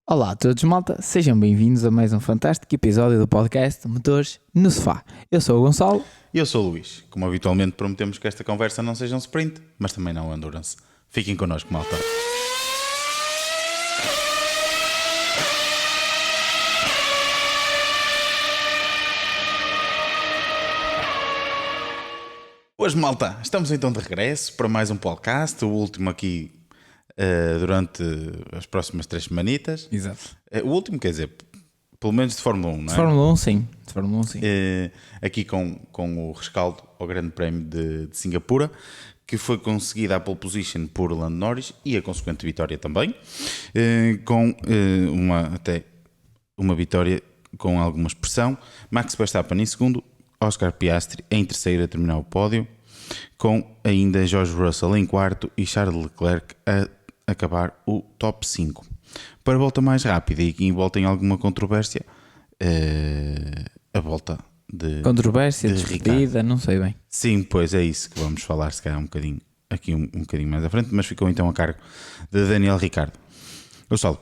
Olá a todos, malta, sejam bem-vindos a mais um fantástico episódio do podcast Motores no Sofá. Eu sou o Gonçalo. E eu sou o Luís. Como habitualmente prometemos que esta conversa não seja um sprint, mas também não um endurance. Fiquem connosco, malta. Hoje, malta, estamos então de regresso para mais um podcast, o último aqui durante as próximas 3 semanitas. Exato. O último, quer dizer, pelo menos de Fórmula 1, não é? De Fórmula 1, sim. De Fórmula 1, sim. Aqui com o rescaldo ao Grande Prémio de Singapura, que foi conseguida a pole position por Lando Norris e a consequente vitória também, com uma vitória com alguma expressão. Max Verstappen em segundo, Oscar Piastri em terceiro a terminar o pódio, com ainda George Russell em quarto e Charles Leclerc a acabar o top 5. Para a volta mais rápida e que envolta em alguma controvérsia, a volta de Controvérsia, de despedida, não sei bem. Sim, pois é isso que vamos falar, se calhar um bocadinho mais à frente, mas ficou então a cargo de Daniel Ricciardo. Gonçalo,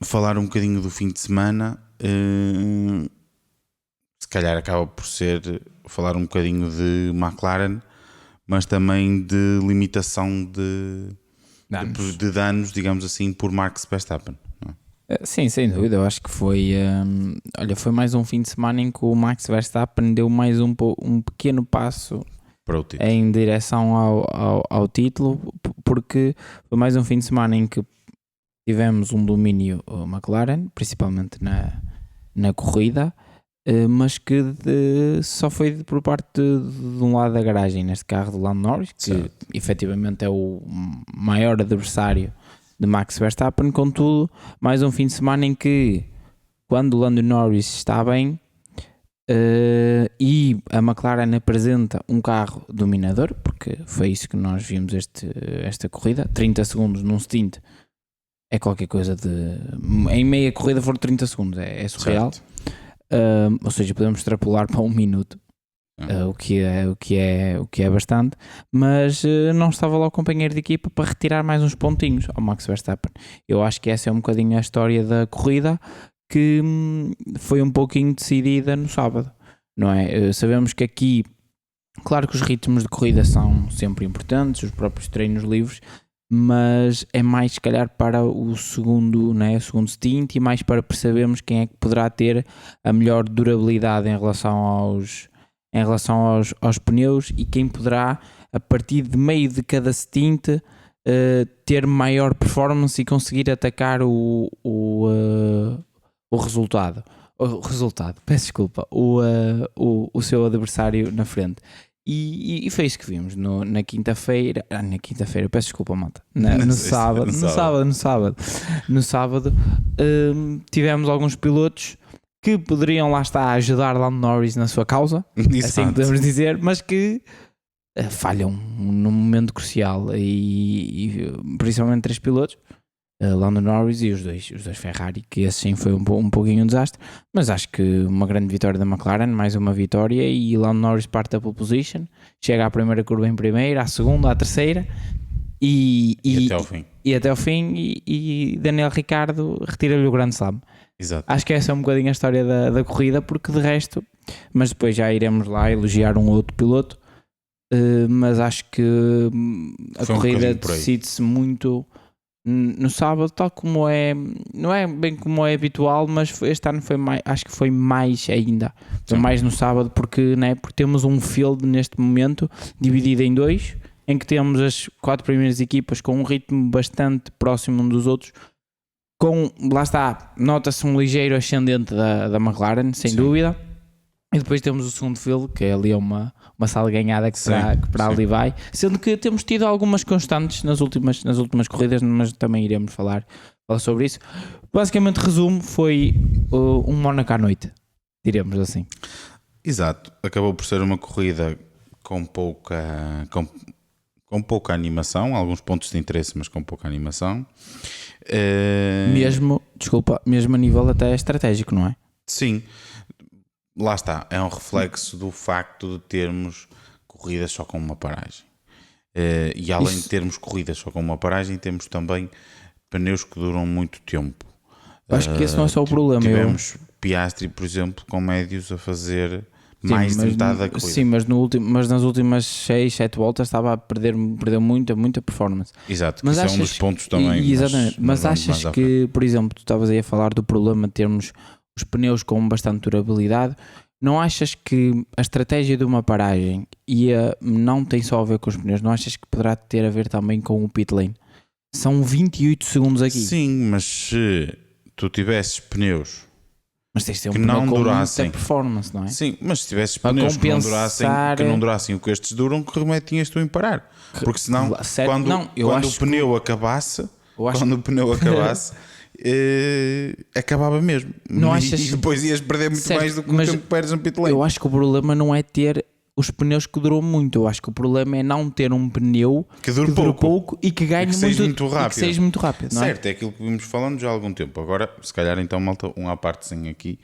falar um bocadinho do fim de semana, se calhar acaba por ser falar um bocadinho de McLaren, mas também de limitação de danos, digamos assim, por Max Verstappen. Não é? Sim, sem dúvida. Eu acho que foi foi mais um fim de semana em que o Max Verstappen deu mais um pequeno passo Para o título. em direção ao título, porque foi mais um fim de semana em que tivemos um domínio McLaren, principalmente na corrida, mas que só foi por parte de um lado da garagem neste carro do Lando Norris, que Certo. efetivamente é o maior adversário de Max Verstappen. Contudo, mais um fim de semana em que, quando o Lando Norris está bem e a McLaren apresenta um carro dominador, porque foi isso que nós vimos esta corrida, 30 segundos num stint é qualquer coisa de... Em meia corrida foram 30 segundos, é surreal. Certo. Ou seja, podemos extrapolar para 1 minuto, o que é bastante, mas não estava lá o companheiro de equipa para retirar mais uns pontinhos ao Max Verstappen. Eu acho que essa é um bocadinho a história da corrida, que foi um pouquinho decidida no sábado, não é? Sabemos que aqui, claro que os ritmos de corrida são sempre importantes, os próprios treinos livres, mas é mais se calhar para o segundo, né, o segundo stint, e mais para percebermos quem é que poderá ter a melhor durabilidade em relação aos pneus, e quem poderá, a partir de meio de cada stint, ter maior performance e conseguir atacar o resultado. Peço desculpa, o seu adversário na frente. E foi isso que vimos na quinta-feira. Na quinta-feira, peço desculpa, malta. No sábado tivemos alguns pilotos que poderiam lá estar a ajudar Lando Norris na sua causa, assim podemos dizer, mas que falham num momento crucial, e principalmente 3 pilotos, Lando Norris e os dois Ferrari, que esse sim foi um pouquinho um desastre, mas acho que uma grande vitória da McLaren, mais uma vitória, e Lando Norris parte da pole position, chega à primeira curva em primeira, à segunda, à terceira, e até ao fim, e Daniel Ricciardo retira-lhe o grande slam. Exato. Acho que essa é um bocadinho a história da corrida, porque de resto, mas depois já iremos lá elogiar um outro piloto, mas acho que a Foi corrida por aí. decide-se muito no sábado, tal como não é bem como é habitual, mas este ano acho que foi mais ainda, foi Sim. mais no sábado, porque temos um field neste momento dividido em 2, em que temos as 4 primeiras equipas com um ritmo bastante próximo um dos outros, lá está, nota-se um ligeiro ascendente da McLaren, sem Sim. dúvida. E depois temos o segundo field, que é ali uma sala ganhada que para ali vai. Sendo que temos tido algumas constantes nas últimas corridas, mas também iremos falar sobre isso. Basicamente, resumo, foi um Mónaco à noite, diremos assim. Exato. Acabou por ser uma corrida com pouca animação, alguns pontos de interesse, mas com pouca animação. Mesmo a nível até estratégico, não é? Sim. Lá está, é um reflexo do facto de termos corridas só com uma paragem. E além de termos corridas só com uma paragem, temos também pneus que duram muito tempo. Acho que esse não é só o problema. Tivemos Piastri, por exemplo, com médios a fazer mais de metade da corrida. Sim, mas nas últimas 6, 7 voltas estava a perdeu muita performance. Exato, mas isso é um dos pontos também. Exatamente, mas achas que, por exemplo, tu estavas aí a falar do problema de termos os pneus com bastante durabilidade, não achas que a estratégia de uma paragem não tem só a ver com os pneus, não achas que poderá ter a ver também com o pit lane? São 28 segundos aqui. Sim, mas se tu tivesses pneus... Mas tens de ter um que pneu não com durassem muita performance, não é? Sim, mas se tivesses para pneus compensar... que não durassem o que estes duram, que remédio tinhas tu em parar? Porque senão, quando o pneu acabasse, acabava mesmo. Não achas... E depois ias perder muito mais do que o tempo que perdes no pit lane. Eu acho que o problema não é ter os pneus que duram muito. Eu acho que o problema é não ter um pneu que dure pouco e que ganhe muito rápido. E que seja muito rápido, não é? Certo, é aquilo que vimos falando já há algum tempo. Agora, se calhar, então, malta, à partezinha aqui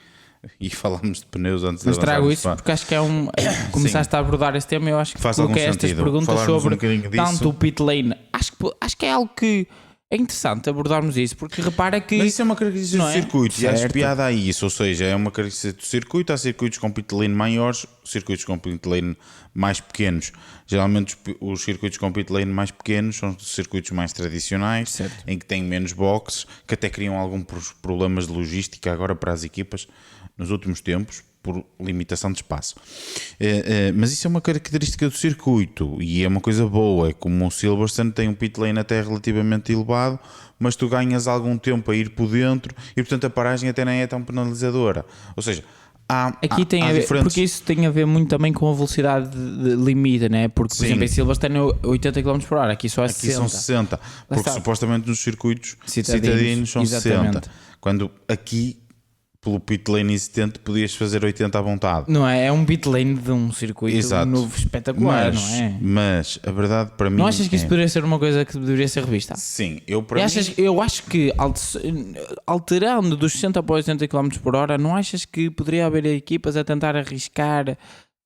e falamos de pneus antes de avançarmos. Mas trago isso porque acho que começaste a abordar esse tema. Eu acho que coloquei estas perguntas sobre tanto o pit lane. Acho que é algo que é interessante abordarmos isso, porque repara que... Mas isso é uma característica do circuito, e acho piada a isso, ou seja, é uma característica do circuito, há circuitos com pit lane maiores, circuitos com pit lane mais pequenos. Geralmente os circuitos com pit lane mais pequenos são os circuitos mais tradicionais, certo, em que têm menos boxes, que até criam alguns problemas de logística agora para as equipas nos últimos tempos, por limitação de espaço. Mas isso é uma característica do circuito e é uma coisa boa. É como o Silverstone tem um pit lane até relativamente elevado, mas tu ganhas algum tempo a ir por dentro e portanto a paragem até nem é tão penalizadora. Ou seja, aqui tem a ver, diferentes... porque isso tem a ver muito também com a velocidade de limite, né? Porque por exemplo em Silverstone é 80 km/h, aqui só é 60. Aqui são 60, porque supostamente nos circuitos citadinos são 60. Quando aqui pelo pit lane existente podias fazer 80 à vontade. Não é? É um pit lane de um circuito novo espetacular, não é? Mas a verdade para mim... Não achas que isso poderia ser uma coisa que deveria ser revista? Sim, eu acho que alterando dos 60 para 80 km/h, não achas que poderia haver equipas a tentar arriscar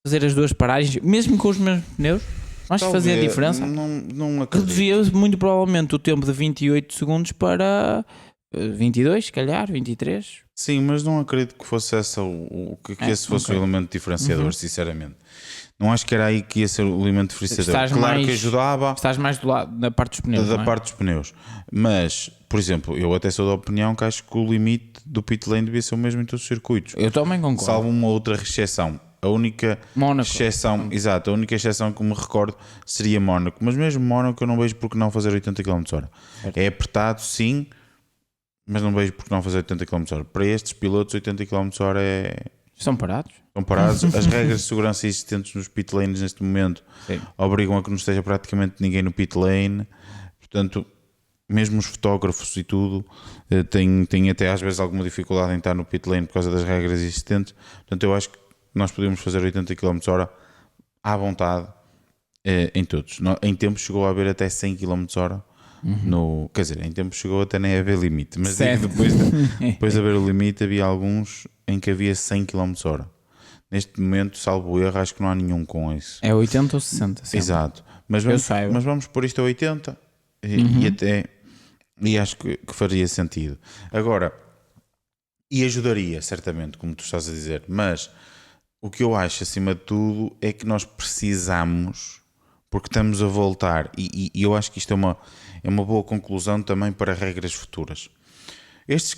fazer as duas paragens, mesmo com os mesmos pneus? Não achas que fazia a diferença? Não acredito. Reduzia muito provavelmente o tempo de 28 segundos para 22, se calhar, 23. Sim, mas não acredito que fosse esse fosse o elemento diferenciador, sinceramente. Não acho que era aí que ia ser o elemento diferenciador. Claro que ajudava. Estás mais do lado da parte dos pneus. Parte dos pneus. Mas, por exemplo, eu até sou da opinião que acho que o limite do pit lane devia ser o mesmo em todos os circuitos. Eu também concordo. Salvo uma outra exceção. A única exceção, exato, a única exceção que me recordo seria Mónaco. Mas mesmo Mónaco eu não vejo porque não fazer 80 km/h. É apertado, sim, mas não vejo porque não fazer 80 km/h. Para estes pilotos, 80 km/h é... Estão parados? Estão parados. As regras de segurança existentes nos pit lanes neste momento obrigam a que não esteja praticamente ninguém no pit lane. Portanto, mesmo os fotógrafos e tudo têm até às vezes alguma dificuldade em estar no pit lane por causa das regras existentes. Portanto, eu acho que nós podemos fazer 80 km/h à vontade em todos. Em tempo chegou a haver até 100 km/h. Quer dizer, em tempo chegou até nem a haver limite, mas depois de haver o limite havia alguns em que havia 100 km/h. Neste momento, salvo erro, acho que não há nenhum com isso. É 80 ou 60, sempre. Exato, mas vamos pôr isto a 80 e acho que faria sentido. Agora, e ajudaria certamente, como tu estás a dizer, mas o que eu acho acima de tudo é que nós precisamos, porque estamos a voltar, e eu acho que isto é uma boa conclusão também para regras futuras. Estas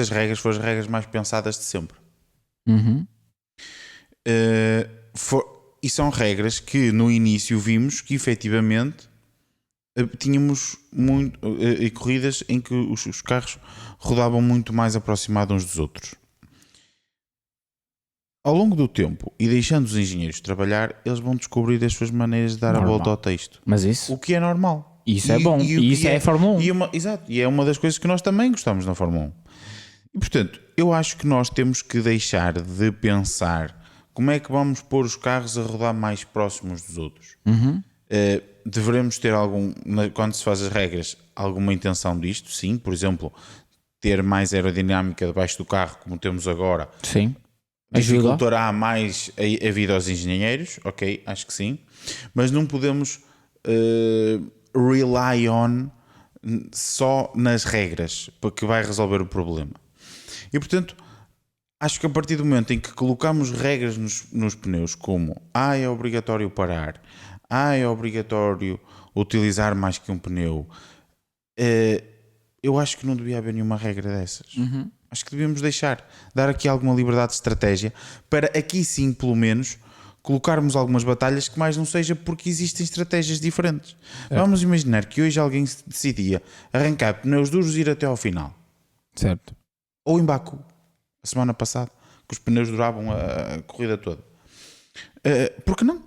regras foram as regras mais pensadas de sempre. E são regras que no início vimos que efetivamente tínhamos corridas em que os carros rodavam muito mais aproximados uns dos outros. Ao longo do tempo e deixando os engenheiros trabalhar, eles vão descobrir as suas maneiras de dar a volta ao texto. Mas isso? O que é normal. Isso é bom. E isso é a Fórmula 1. Exato. E é uma das coisas que nós também gostamos na Fórmula 1. E portanto, eu acho que nós temos que deixar de pensar como é que vamos pôr os carros a rodar mais próximos dos outros. Devemos ter quando se faz as regras, alguma intenção disto, sim. Por exemplo, ter mais aerodinâmica debaixo do carro, como temos agora. Sim. Dificultará mais a vida aos engenheiros, ok, acho que sim, mas não podemos rely on só nas regras que vai resolver o problema. E portanto, acho que a partir do momento em que colocamos regras nos pneus, como é obrigatório parar, é obrigatório utilizar mais que um pneu, eu acho que não devia haver nenhuma regra dessas. Acho que devíamos dar aqui alguma liberdade de estratégia para aqui sim, pelo menos, colocarmos algumas batalhas que mais não seja porque existem estratégias diferentes. Vamos imaginar que hoje alguém decidia arrancar pneus duros e ir até ao final. Certo. Ou em Baku, a semana passada, que os pneus duravam a corrida toda. Porque não?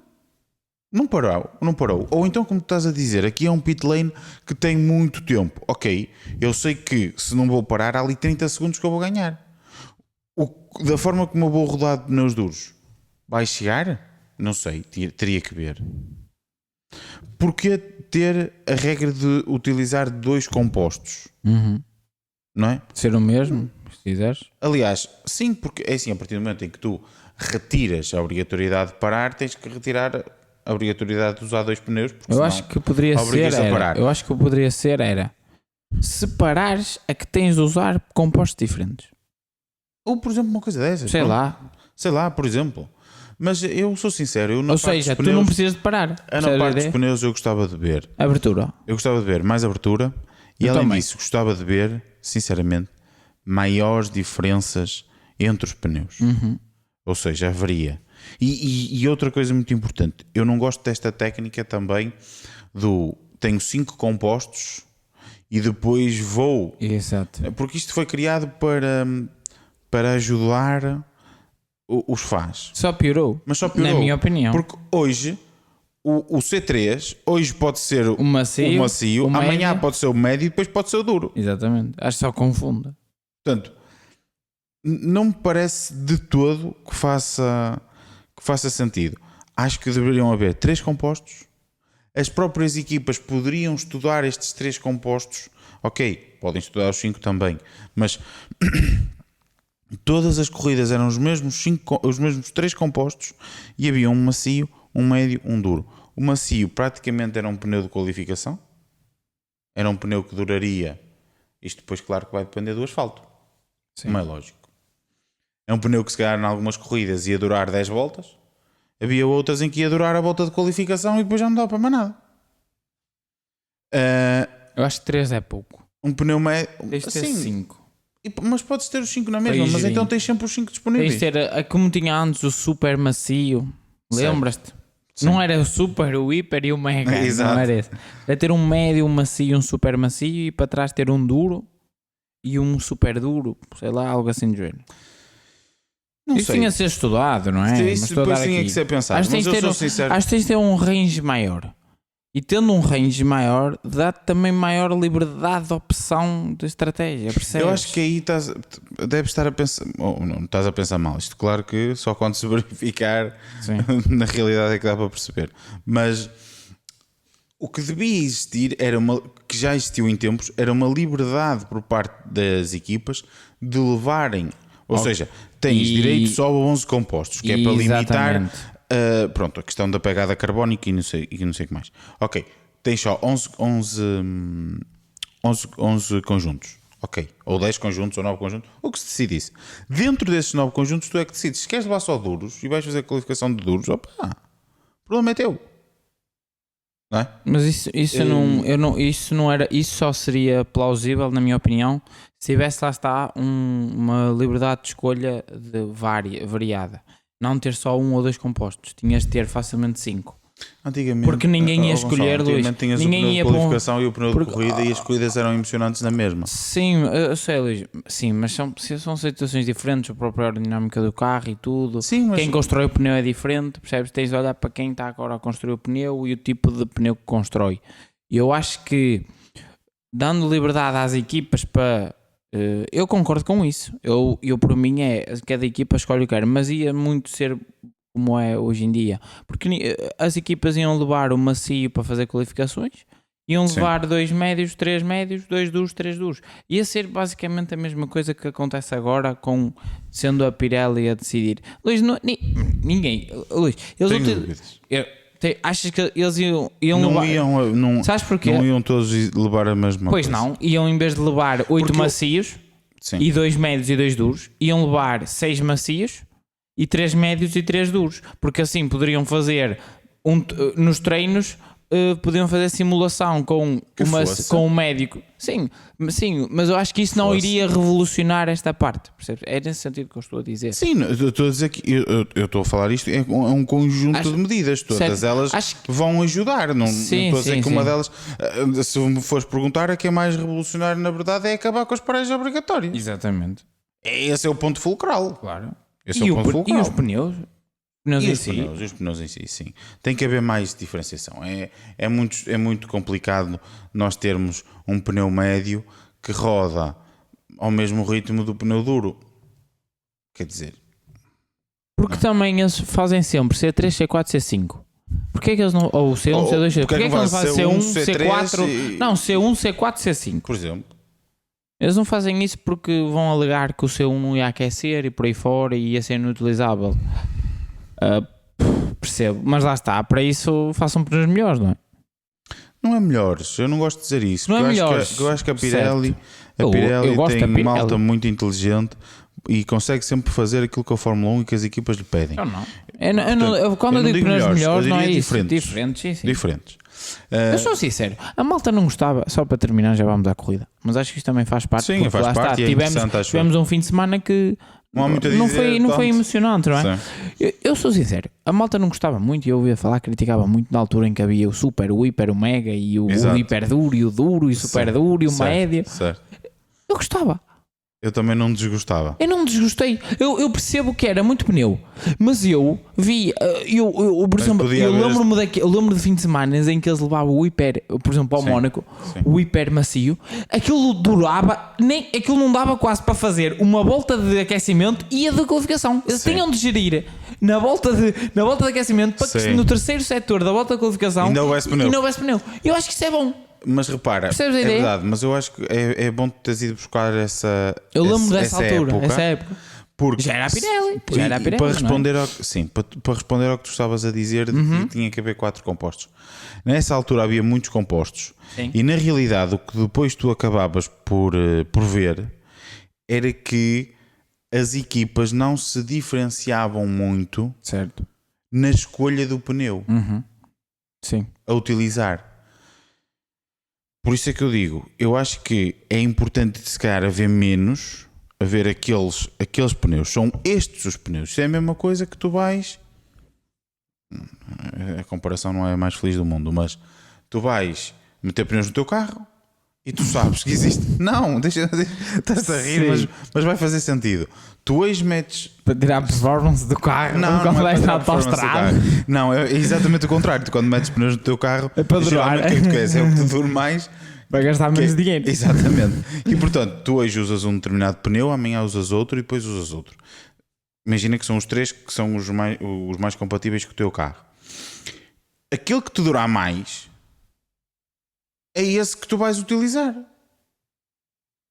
Não parou. Ou então, como tu estás a dizer, aqui é um pit lane que tem muito tempo. Ok, eu sei que se não vou parar, há ali 30 segundos que eu vou ganhar. Da forma como eu vou rodar de pneus duros, vai chegar? Não sei, teria que ver. Porquê ter a regra de utilizar 2 compostos? Não é? Ser o mesmo, se quiseres. Aliás, sim, porque é assim, a partir do momento em que tu retiras a obrigatoriedade de parar, tens que retirar a obrigatoriedade de usar 2 pneus, porque eu acho que poderia ser era se parares a que tens de usar compostos diferentes. Ou, por exemplo, uma coisa dessas. Sei lá, por exemplo. Mas eu sou sincero, ou seja, tu não precisas de parar. Na parte dos pneus eu gostava de ver abertura. Eu gostava de ver mais abertura e eu além também. disso gostava de ver, sinceramente, maiores diferenças entre os pneus. Ou seja, haveria. E outra coisa muito importante, eu não gosto desta técnica também tenho 5 compostos e depois vou. Exato. Porque isto foi criado para ajudar os fãs. Só piorou. Mas só piorou. Na minha opinião. Porque hoje o C3 hoje pode ser o macio, amanhã pode ser o médio e depois pode ser o duro. Exatamente. Acho que só confunda. Portanto, não me parece de todo que faça sentido. Acho que deveriam haver 3 compostos. As próprias equipas poderiam estudar estes 3 compostos. Ok, podem estudar os 5 também, mas todas as corridas eram os mesmos 3 compostos e havia um macio, um médio, um duro. O macio praticamente era um pneu de qualificação. Era um pneu que duraria. Isto depois, claro, que vai depender do asfalto. Sim. Não é lógico. É um pneu que se calhar em algumas corridas ia durar 10 voltas. Havia outras em que ia durar a volta de qualificação e depois já não dá para mais nada. Eu acho que 3 é pouco. Um pneu médio. Tens de ter 5. Mas podes ter os 5 na mesma, mas então tens sempre os 5 disponíveis. Tens de ter, como tinha antes, o super macio. Lembras-te? Não era o super, o hiper e o mega. Exato. Não era esse. Era ter um médio, um macio, um super macio e para trás ter um duro e um super duro. Sei lá, algo assim do género. Isso tinha de ser estudado, não é? Isso depois tinha que ser pensado. Acho que tens de ter um range maior. E tendo um range maior, dá-te também maior liberdade de opção de estratégia, percebes? Eu acho que aí deves estar a pensar... Ou não estás a pensar mal. Isto claro que só quando se verificar na realidade é que dá para perceber. Mas o que devia existir, que já existiu em tempos, era uma liberdade por parte das equipas de levarem... Ou seja, tens direito só a 11 compostos, que é para limitar a questão da pegada carbónica e não sei o que mais. Ok, tens só 11 conjuntos. Ok, ou 10 conjuntos ou 9 conjuntos, o que se decidisse. Dentro desses 9 conjuntos tu é que decides. Se queres levar só duros e vais fazer a qualificação de duros, o problema é teu. Não é? Mas isso não era, isso só seria plausível, na minha opinião, se tivesse lá está uma liberdade de escolha variada. Não ter só 1 ou 2 compostos, tinhas de ter facilmente 5. Antigamente, porque ninguém ia escolher dois. Tinhas ninguém o pneu de qualificação e o pneu de corrida e as corridas eram emocionantes na mesma. Sim, eu sei, Luís. Sim, mas são situações diferentes, a própria aerodinâmica do carro e tudo. Sim, mas... Quem constrói o pneu é diferente, percebes? Tens de olhar para quem está agora a construir o pneu e o tipo de pneu que constrói. E eu acho que dando liberdade às equipas para... eu concordo com isso. Eu por mim cada equipa escolhe o que quer, mas ia muito ser... como é hoje em dia, porque as equipas iam levar o macio para fazer qualificações, iam levar 2 médios, 3 médios, 2 duros, 3 duros. Ia ser basicamente a mesma coisa que acontece agora, sendo a Pirelli a decidir. Luís, ninguém. Luís, Achas que eles iam Não levar... iam, não, Sabes porquê? não iam todos levar a mesma Pois coisa. não, iam em vez de levar 8 macios Sim. e 2 médios e 2 duros, iam levar 6 macios e 3 médios e 3 duros, porque assim poderiam fazer nos treinos, podiam fazer simulação com o médico. Sim, mas eu acho que isso não iria revolucionar esta parte, percebes? É nesse sentido que eu estou a dizer. Sim, eu estou a dizer que eu estou a falar isto, é um conjunto de medidas, todas elas vão ajudar. Não estou a dizer que uma delas, se me fores perguntar, a que é mais revolucionário na verdade é acabar com as paragens obrigatórias. Exatamente. Esse é o ponto fulcral. Claro. Esse é o ponto fulcral. E os pneus? Os pneus em si, sim. Tem que haver mais diferenciação. É muito complicado nós termos um pneu médio que roda ao mesmo ritmo do pneu duro. Quer dizer... Porque também eles fazem sempre C3, C4, C5. Porquê é que eles não... Ou C1, C2, C3. Porquê é que eles não fazem C1, C4... Não, C1, C4, C5. Por exemplo. Eles não fazem isso porque vão alegar que o C1 não ia aquecer e por aí fora e ia ser inutilizável. Percebo, mas lá está, para isso façam pneus melhores, não é? Não é melhores, eu não gosto de dizer isso. Não é melhores. Eu acho que a Pirelli tem uma malta muito inteligente e consegue sempre fazer aquilo que a Fórmula 1 e que as equipas lhe pedem. Quando eu digo pneus melhores, não é isso. Diferentes. Eu sou sincero, a malta não gostava, só para terminar, já vamos à corrida, mas acho que isto também faz parte. Sim, faz parte. Tivemos um fim de semana que não foi emocionante, não é? Eu sou sincero, a malta não gostava muito e eu ouvia falar, criticava muito na altura em que havia o super, o hiper, o mega e o hiper duro e o duro e o super duro e o médio. Eu gostava. Eu também não desgostava. Eu não me desgostei. Eu percebo que era muito pneu, mas eu vi, por exemplo, eu lembro de fim de semana em que eles levavam o hiper, por exemplo, ao Mónaco, o hiper macio, aquilo durava, aquilo não dava quase para fazer uma volta de aquecimento e a de qualificação. Eles tinham de gerir na volta de aquecimento para que no terceiro setor da volta de qualificação ainda houvesse pneu. Eu acho que isso é bom. Mas repara, é verdade, mas eu acho que é bom teres ido buscar essa. Eu lembro dessa altura, essa época. Porque já era a Pirelli. Para responder para responder ao que tu estavas a dizer, tinha que haver 4 compostos. Nessa altura havia muitos compostos. Sim. E na realidade o que depois tu acabavas por ver era que as equipas não se diferenciavam muito, certo, na escolha do pneu sim, a utilizar. Por isso é que eu digo, eu acho que é importante se calhar haver aqueles pneus. São estes os pneus. Isso é a mesma coisa que tu vais... A comparação não é a mais feliz do mundo, mas tu vais meter pneus no teu carro e tu sabes que existe... Não, estás a rir, mas vai fazer sentido. Tu hoje metes... Para tirar a performance do carro, não é para autoestrada. Não, é exatamente o contrário. Tu, quando metes pneus no teu carro, é para durar. O que é que tu queres? É o que te dura mais. Vai gastar menos dinheiro. Exatamente. E portanto, tu hoje usas um determinado pneu, amanhã usas outro e depois usas outro. Imagina que são os 3 que são os mais compatíveis com o teu carro. Aquele que te durar mais é esse que tu vais utilizar.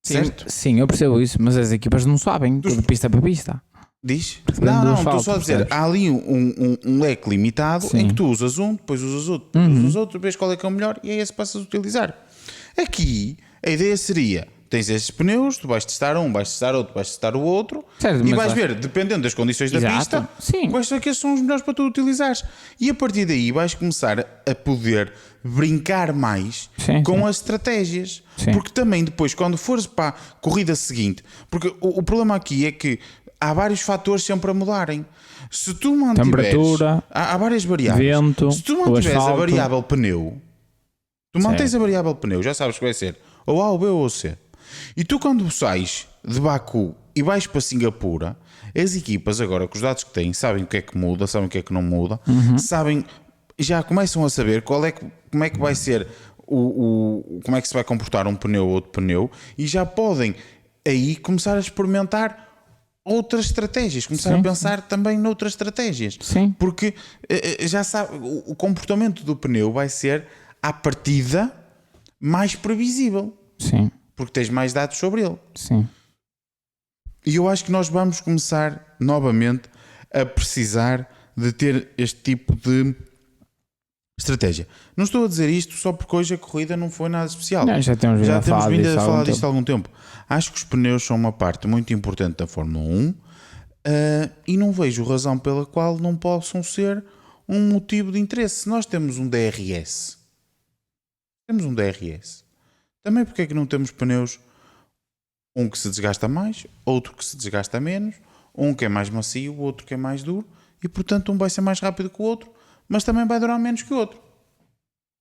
Certo? Sim, eu percebo isso, mas as equipas não sabem, de pista para pista. Diz? Não, estou só a dizer, há ali um leque limitado em que tu usas um, depois usas outro, depois usas outro, vês qual é que é o melhor e é esse que passas a utilizar. Aqui, a ideia seria, tens esses pneus, tu vais testar um, vais testar outro, vais testar o outro, certo, e vais ver, dependendo das condições da pista, quais é que são os melhores para tu utilizares. E a partir daí vais começar a poder brincar mais com as estratégias. Porque também depois, quando fores para a corrida seguinte, porque o problema aqui é que há vários fatores sempre a mudarem. Se tu mantiveres... Temperatura, há várias variáveis. Vento, se tu mantiveres a variável pneu, tu mantens a variável pneu, já sabes que vai ser ou A, ou B ou C. E tu, quando sais de Baku e vais para Singapura, as equipas agora, com os dados que têm, sabem o que é que muda, sabem o que é que não muda, sabem, já começam a saber como é que vai ser como é que se vai comportar um pneu ou outro pneu, e já podem aí começar a experimentar outras estratégias, começar a pensar também noutras estratégias. Porque já sabe, o comportamento do pneu vai ser à partida mais previsível. Porque tens mais dados sobre ele. E eu acho que nós vamos começar novamente a precisar de ter este tipo Estratégia. Não estou a dizer isto só porque hoje a corrida não foi nada especial. Não, já temos vindo a falar disto há algum tempo. Acho que os pneus são uma parte muito importante da Fórmula 1 e não vejo razão pela qual não possam ser um motivo de interesse. Se nós temos um DRS, também porque é que não temos pneus, um que se desgasta mais, outro que se desgasta menos, um que é mais macio, o outro que é mais duro, e portanto um vai ser mais rápido que o outro, mas também vai durar menos que o outro.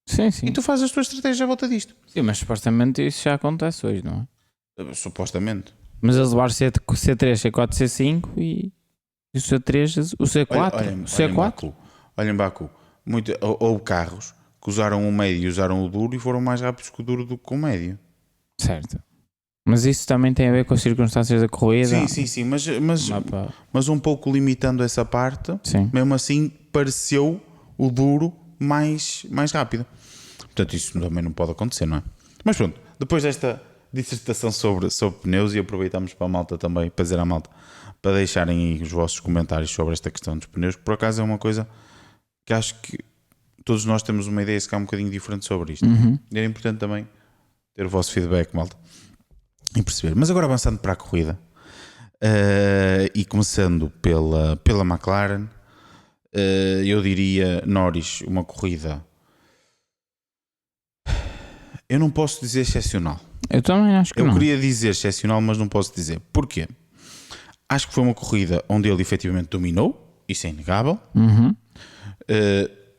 Sim, sim. E tu fazes as tuas estratégias à volta disto. Sim, mas supostamente isso já acontece hoje, não é? Supostamente. Mas eles levaram C3, C4, C5 e o C3, o C4. O C4. Olha em Baku. Houve carros que usaram o médio e usaram o duro e foram mais rápidos com o duro do que com o médio. Certo. Mas isso também tem a ver com as circunstâncias da corrida. Sim. Mas um pouco limitando essa parte, sim. Mesmo assim pareceu o duro mais rápido. Portanto, isso também não pode acontecer, não é? Mas pronto, depois desta dissertação sobre pneus, e aproveitamos para a malta também, para dizer à malta, para deixarem aí os vossos comentários sobre esta questão dos pneus, que por acaso é uma coisa que acho que todos nós temos uma ideia, se calhar um bocadinho diferente sobre isto. E era importante também ter o vosso feedback, malta, e perceber. Mas agora avançando para a corrida, e começando pela McLaren, eu diria, Norris, uma corrida, eu não posso dizer excepcional. Eu também acho que não. Eu queria dizer excepcional, mas não posso dizer. Porquê? Acho que foi uma corrida onde ele efetivamente dominou, isso é inegável.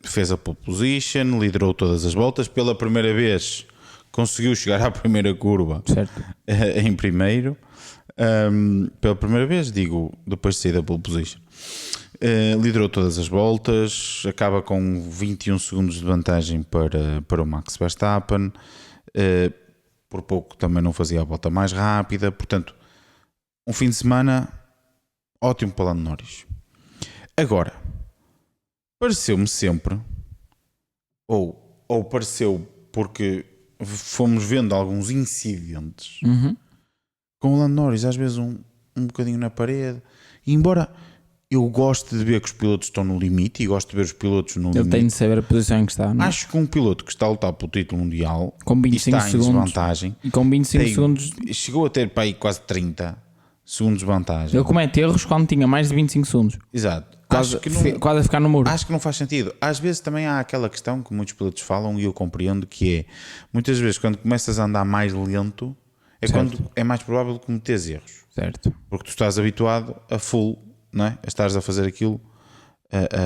Fez a pole position, liderou todas as voltas. Pela primeira vez conseguiu chegar à primeira curva, certo. Em primeiro. Pela primeira vez, digo, depois de sair da pole position. Liderou todas as voltas, acaba com 21 segundos de vantagem para o Max Verstappen. Por pouco também não fazia a volta mais rápida. Portanto, um fim de semana ótimo para Lando Norris. Agora, pareceu-me sempre, ou pareceu porque fomos vendo alguns incidentes com o Lando Norris, às vezes um bocadinho na parede, e embora eu gosto de ver que os pilotos estão no limite e gosto de ver os pilotos no limite. Ele tem de saber a posição em que está, não é? Acho que um piloto que está a lutar pelo título mundial com 25 está segundos, em desvantagem. E com 25 segundos chegou a ter para aí quase 30 segundos de vantagem. Ele comete erros quando tinha mais de 25 segundos. Exato. Quase a ficar no muro. Acho que não faz sentido. Às vezes também há aquela questão que muitos pilotos falam e eu compreendo, que é, muitas vezes quando começas a andar mais lento é certo. Quando é mais provável cometeres erros. Certo. Porque tu estás habituado a full, não é? A estares a fazer aquilo.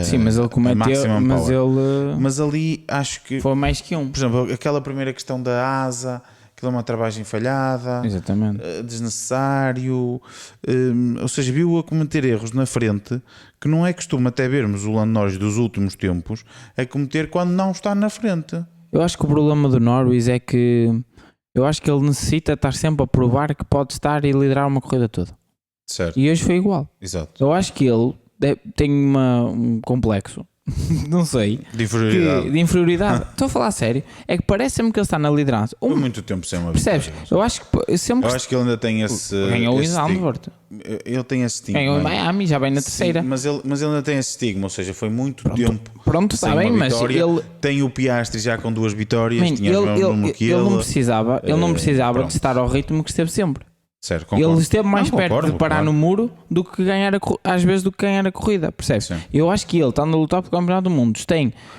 Sim, mas ele cometeu, mas ali acho que foi mais que um. Por exemplo, aquela primeira questão da asa, aquilo é uma travagem falhada. Exatamente. Desnecessário, ou seja, viu a cometer erros na frente que não é costume até vermos o Lando Norris dos últimos tempos a cometer quando não está na frente. Eu acho que o problema do Norris é que eu acho que ele necessita estar sempre a provar que pode estar e liderar uma corrida toda. Certo. E hoje foi igual. Exato. Eu acho que ele tem um complexo, não sei, de inferioridade. Estou a falar a sério. É que parece-me que ele está na liderança. Por muito tempo sem uma percebes? vitória. Eu acho que ele ainda tem esse. Ganhou em Zandvoort. Ele tem esse estigma. Ganhou em Miami, já vem na terceira. Sim, mas ele ainda tem esse estigma, ou seja, foi muito tempo. Pronto, está bem, mas ele tem o Piastri já com 2 vitórias. Ele não precisava de estar ao ritmo que esteve sempre. Certo, ele esteve mais perto de parar no muro do que ganhar às vezes do que ganhar a corrida, percebes? Sim. Eu acho que ele estando a lutar pelo Campeonato do Mundo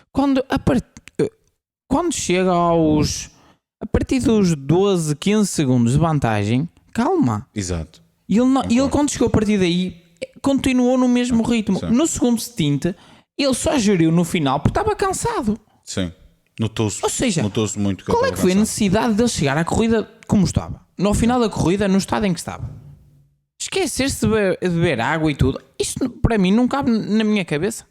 quando chega a partir dos 12, 15 segundos de vantagem, calma. Exato. E ele quando chegou a partir daí continuou no mesmo ritmo. Sim. No segundo stint ele só geriu no final porque estava cansado. Sim. Notou-se muito que qual é que foi a necessidade de ele chegar à corrida como estava? No final da corrida, no estado em que estava. Esquecer-se de beber água e tudo. Isto para mim não cabe na minha cabeça.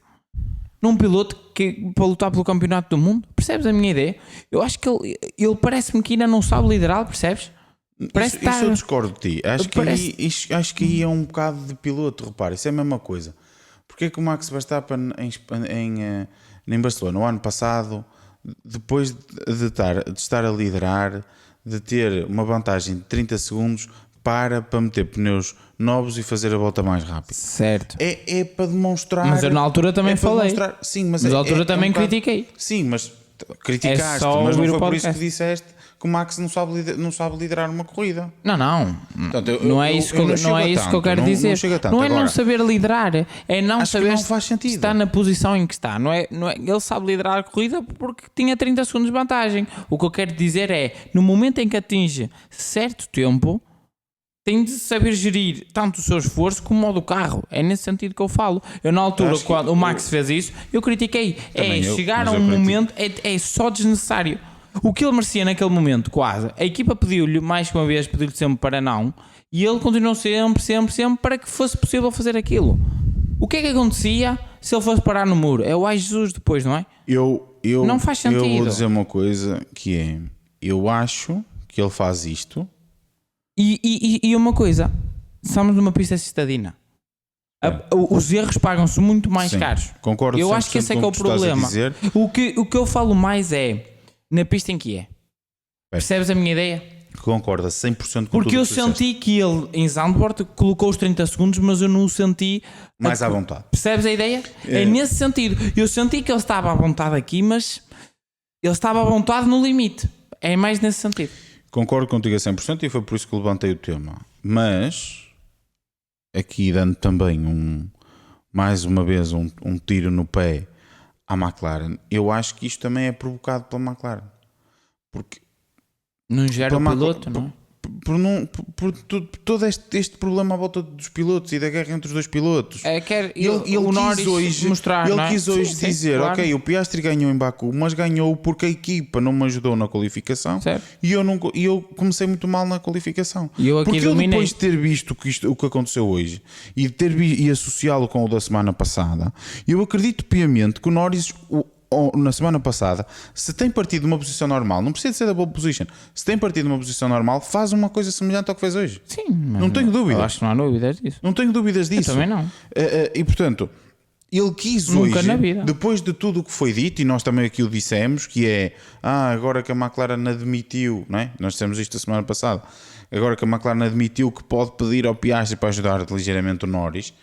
Num piloto que para lutar pelo Campeonato do Mundo. Percebes a minha ideia? Eu acho que ele parece-me que ainda não sabe liderar, percebes? Isso eu discordo de ti. Acho que aí é um bocado de piloto, repara. Isso é a mesma coisa. Porque é que o Max Verstappen em Barcelona, no ano passado, depois de estar a liderar, de ter uma vantagem de 30 segundos, para meter pneus novos e fazer a volta mais rápida. Certo. É para demonstrar. Mas eu na altura também falei. Sim, mas na altura também critiquei. Sim, mas criticaste, só mas não ouvir foi o por isso que podcast. disseste que o Max não sabe liderar uma corrida. Não. Portanto, Não é isso que eu quero dizer. Não chega tanto. Não é Agora, não saber liderar, é não acho que saber não faz sentido. se está na posição em que está. Não é, ele sabe liderar a corrida porque tinha 30 segundos de vantagem. O que eu quero dizer é, no momento em que atinge certo tempo, tem de saber gerir tanto o seu esforço como o do carro. É nesse sentido que eu falo. Eu na altura, quando o Max fez isso, eu critiquei. Chegar a um momento, é só desnecessário. O que ele merecia naquele momento, quase, a equipa pediu-lhe, mais que uma vez, pediu-lhe sempre para não, e ele continuou sempre para que fosse possível fazer aquilo. O que é que acontecia se ele fosse parar no muro? É o ai Jesus depois, não é? Não faz sentido. Eu vou dizer uma coisa que é, eu acho que ele faz isto. E uma coisa, estamos numa pista citadina. Os erros pagam-se muito mais caros. Concordo. Eu acho que esse é que é o problema. O que eu falo mais é na pista em que é. Percebes a minha ideia? Concordo 100% com porque eu senti que ele em Zandvoort colocou os 30 segundos, mas eu não o senti mais à vontade. Percebes a ideia? É nesse sentido. Eu senti que ele estava à vontade aqui, mas ele estava à vontade no limite. É mais nesse sentido. Concordo contigo a 100% e foi por isso que levantei o tema. Mas aqui dando também mais uma vez um tiro no pé à McLaren, eu acho que isto também é provocado pela McLaren. Porque não gera o piloto, não é? Por todo este problema à volta dos pilotos e da guerra entre os dois pilotos. O Norris hoje mostrar, ele quis hoje dizer, claro. Ok, o Piastri ganhou em Baku, mas ganhou porque a equipa não me ajudou na qualificação, certo. E eu comecei muito mal na qualificação. Porque eu depois de ter visto o que aconteceu hoje e associá-lo com o da semana passada, eu acredito piamente que o Norris na semana passada, se tem partido de uma posição normal, não precisa ser da pole position, se tem partido de uma posição normal, faz uma coisa semelhante ao que fez hoje. Sim, não tenho dúvidas. Eu acho que não há dúvidas disso. Não tenho dúvidas disso. Eu também não. E portanto, ele quis nunca hoje, na vida. Depois de tudo o que foi dito, e nós também aqui o dissemos, que é agora que a McLaren admitiu, não é? Nós dissemos isto a semana passada, agora que a McLaren admitiu que pode pedir ao Piastri para ajudar ligeiramente o Norris,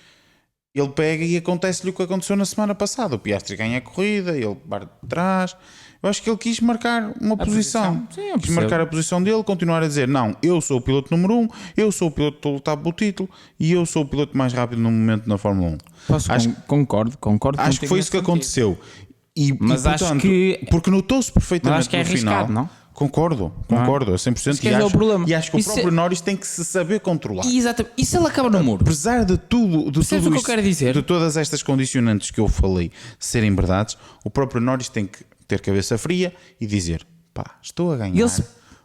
ele pega e acontece-lhe o que aconteceu na semana passada. O Piastri ganha a corrida, ele parte de trás. Eu acho que ele quis marcar uma posição. Sim, quis marcar a posição dele, continuar a dizer, não, eu sou o piloto número 1, eu sou o piloto que estou a lutar pelo título e eu sou o piloto mais rápido no momento na Fórmula 1. Concordo. Acho que foi isso que aconteceu. Mas portanto, acho que... Porque notou-se perfeitamente acho que é no arriscado, final. não? Concordo a 100%. É o problema. E acho que o próprio Norris tem que se saber controlar. Exatamente. E se ele acaba no muro? Apesar de tudo que eu quero dizer? De todas estas condicionantes que eu falei serem verdades, o próprio Norris tem que ter cabeça fria e dizer, estou a ganhar,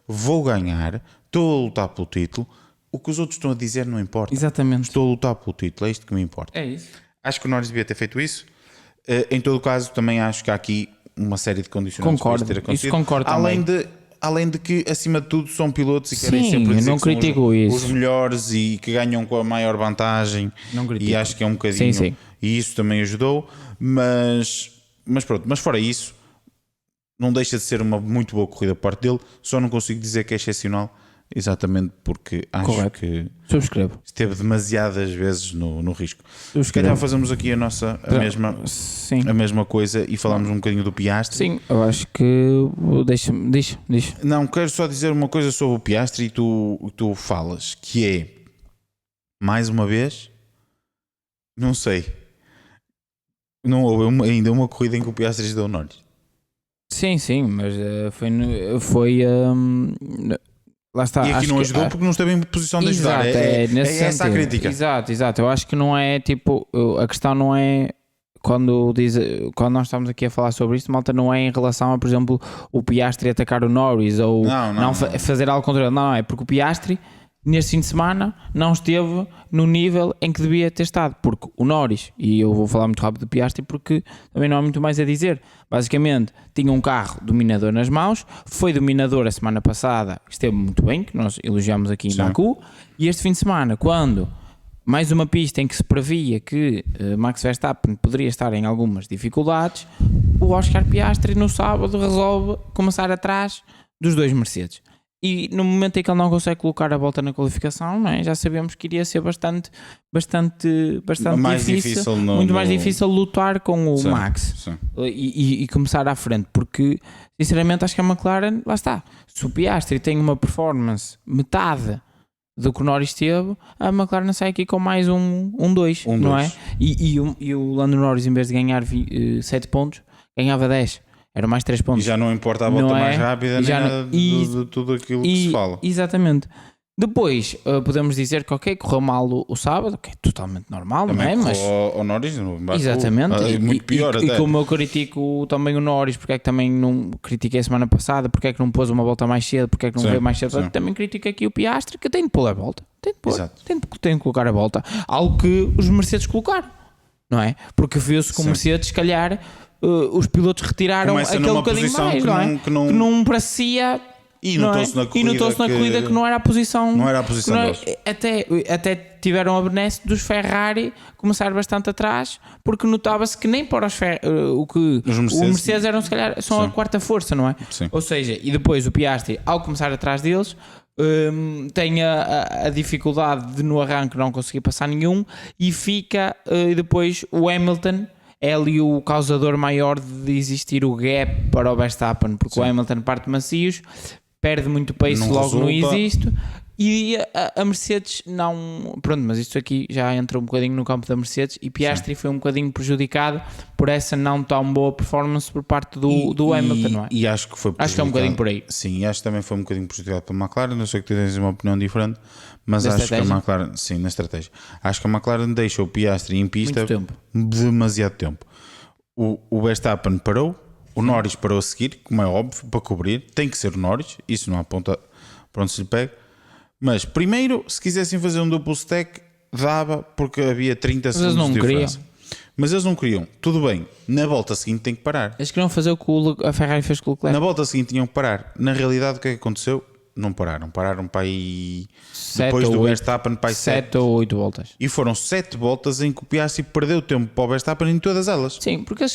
vou ganhar, estou a lutar pelo título, o que os outros estão a dizer não importa. Exatamente. Estou a lutar pelo título, é isto que me importa. É isso. Acho que o Norris devia ter feito isso. Em todo o caso, também acho que há aqui uma série de condicionantes para isto ter acontecido. Isso concordo além de que, acima de tudo, são pilotos e querem sempre dizer não que são os melhores e que ganham com a maior vantagem. Não critico. E acho que é um bocadinho... Sim. E isso também ajudou. Mas pronto, mas fora isso, não deixa de ser uma muito boa corrida por parte dele. Só não consigo dizer que é excepcional, exatamente porque acho que subscrevo. Esteve demasiadas vezes no risco. Se calhar fazemos aqui a mesma coisa e falamos um bocadinho do Piastri. Sim, eu acho que diz. Não, quero só dizer uma coisa sobre o Piastri e tu falas, que é, mais uma vez, não sei, não houve ainda uma corrida em que o Piastri deu Norris. Sim, mas foi lá está. E aqui não ajudou porque não esteve em posição de ajudar. É essa a crítica. Exato. Eu acho que não é tipo, a questão não é quando nós estamos aqui a falar sobre isto, malta, não é em relação a, por exemplo, o Piastri atacar o Norris ou não fazer algo contra ele. Não, é porque o Piastri neste fim de semana não esteve no nível em que devia ter estado, porque o Norris, e eu vou falar muito rápido do Piastri porque também não há muito mais a dizer, basicamente tinha um carro dominador nas mãos, foi dominador a semana passada, esteve muito bem, que nós elogiamos aqui em Baku, e este fim de semana, quando mais uma pista em que se previa que Max Verstappen poderia estar em algumas dificuldades, o Oscar Piastri no sábado resolve começar atrás dos dois Mercedes. e no momento em que ele não consegue colocar a volta na qualificação, não é? Já sabemos que iria ser bastante mais difícil muito mais difícil lutar com o sim, Max sim. E começar à frente, porque sinceramente acho que a McLaren, lá está, se o Piastri tem uma performance metade do que o Norris teve, a McLaren sai aqui com mais um 2, não é? E o Lando Norris, em vez de ganhar 7 pontos, ganhava 10. Eram mais 3 pontos. E já não importa a volta mais rápida, nem nada de tudo aquilo que se fala. Exatamente. Depois podemos dizer que correu mal o sábado, que é totalmente normal, também não é? Mas o Norris, exatamente. Muito pior e como eu critico também o Norris, porque é que também não critiquei a semana passada, porque é que não pôs uma volta mais cedo, porque é que não veio mais cedo, também critico aqui o Piastri, que tem de pôr a volta. Tem de colocar a volta. Algo que os Mercedes colocaram, não é? Porque viu-se que o Mercedes, se calhar, os pilotos retiraram começa aquele bocadinho mais, não é? Que não parecia... E notou-se na corrida que não era a posição. Não era a posição deles. Até tiveram a benesse dos Ferrari começar bastante atrás, porque notava-se que nem para os Mercedes eram, se calhar, são a quarta força, não é? Sim. Ou seja, e depois o Piastri, ao começar atrás deles, tem a dificuldade de no arranque não conseguir passar nenhum, e fica e depois o Hamilton é ali o causador maior de existir o gap para o Verstappen, porque o Hamilton parte macios, perde muito pace, não logo resulta. não existe, e a Mercedes não... Pronto, mas isto aqui já entra um bocadinho no campo da Mercedes, e Piastri foi um bocadinho prejudicado por essa não tão boa performance por parte do Hamilton, não é? E acho que foi prejudicado. Acho que é um bocadinho por aí. Sim, acho que também foi um bocadinho prejudicado pela McLaren. Não sei que tu tens uma opinião diferente, mas Da acho estratégia? que a McLaren, sim, na estratégia, acho que a McLaren deixa o Piastri em pista Muito tempo. demasiado tempo. O Verstappen parou, o Norris parou a seguir, como é óbvio, para cobrir. Tem que ser o Norris, isso não há ponta para onde se lhe pega. Mas primeiro, se quisessem fazer um duplo stack, dava, porque havia 30 segundos de diferença. Mas eles não queriam. Tudo bem, na volta seguinte tem que parar. Eles queriam fazer o que a Ferrari fez com o Leclerc. Na volta seguinte tinham que parar. Na realidade, o que é que aconteceu? Não pararam. Pararam para aí... Depois do Verstappen para aí 7 ou 8 voltas. E foram 7 voltas em que o Piastri perdeu tempo para o Verstappen em todas elas. Sim, porque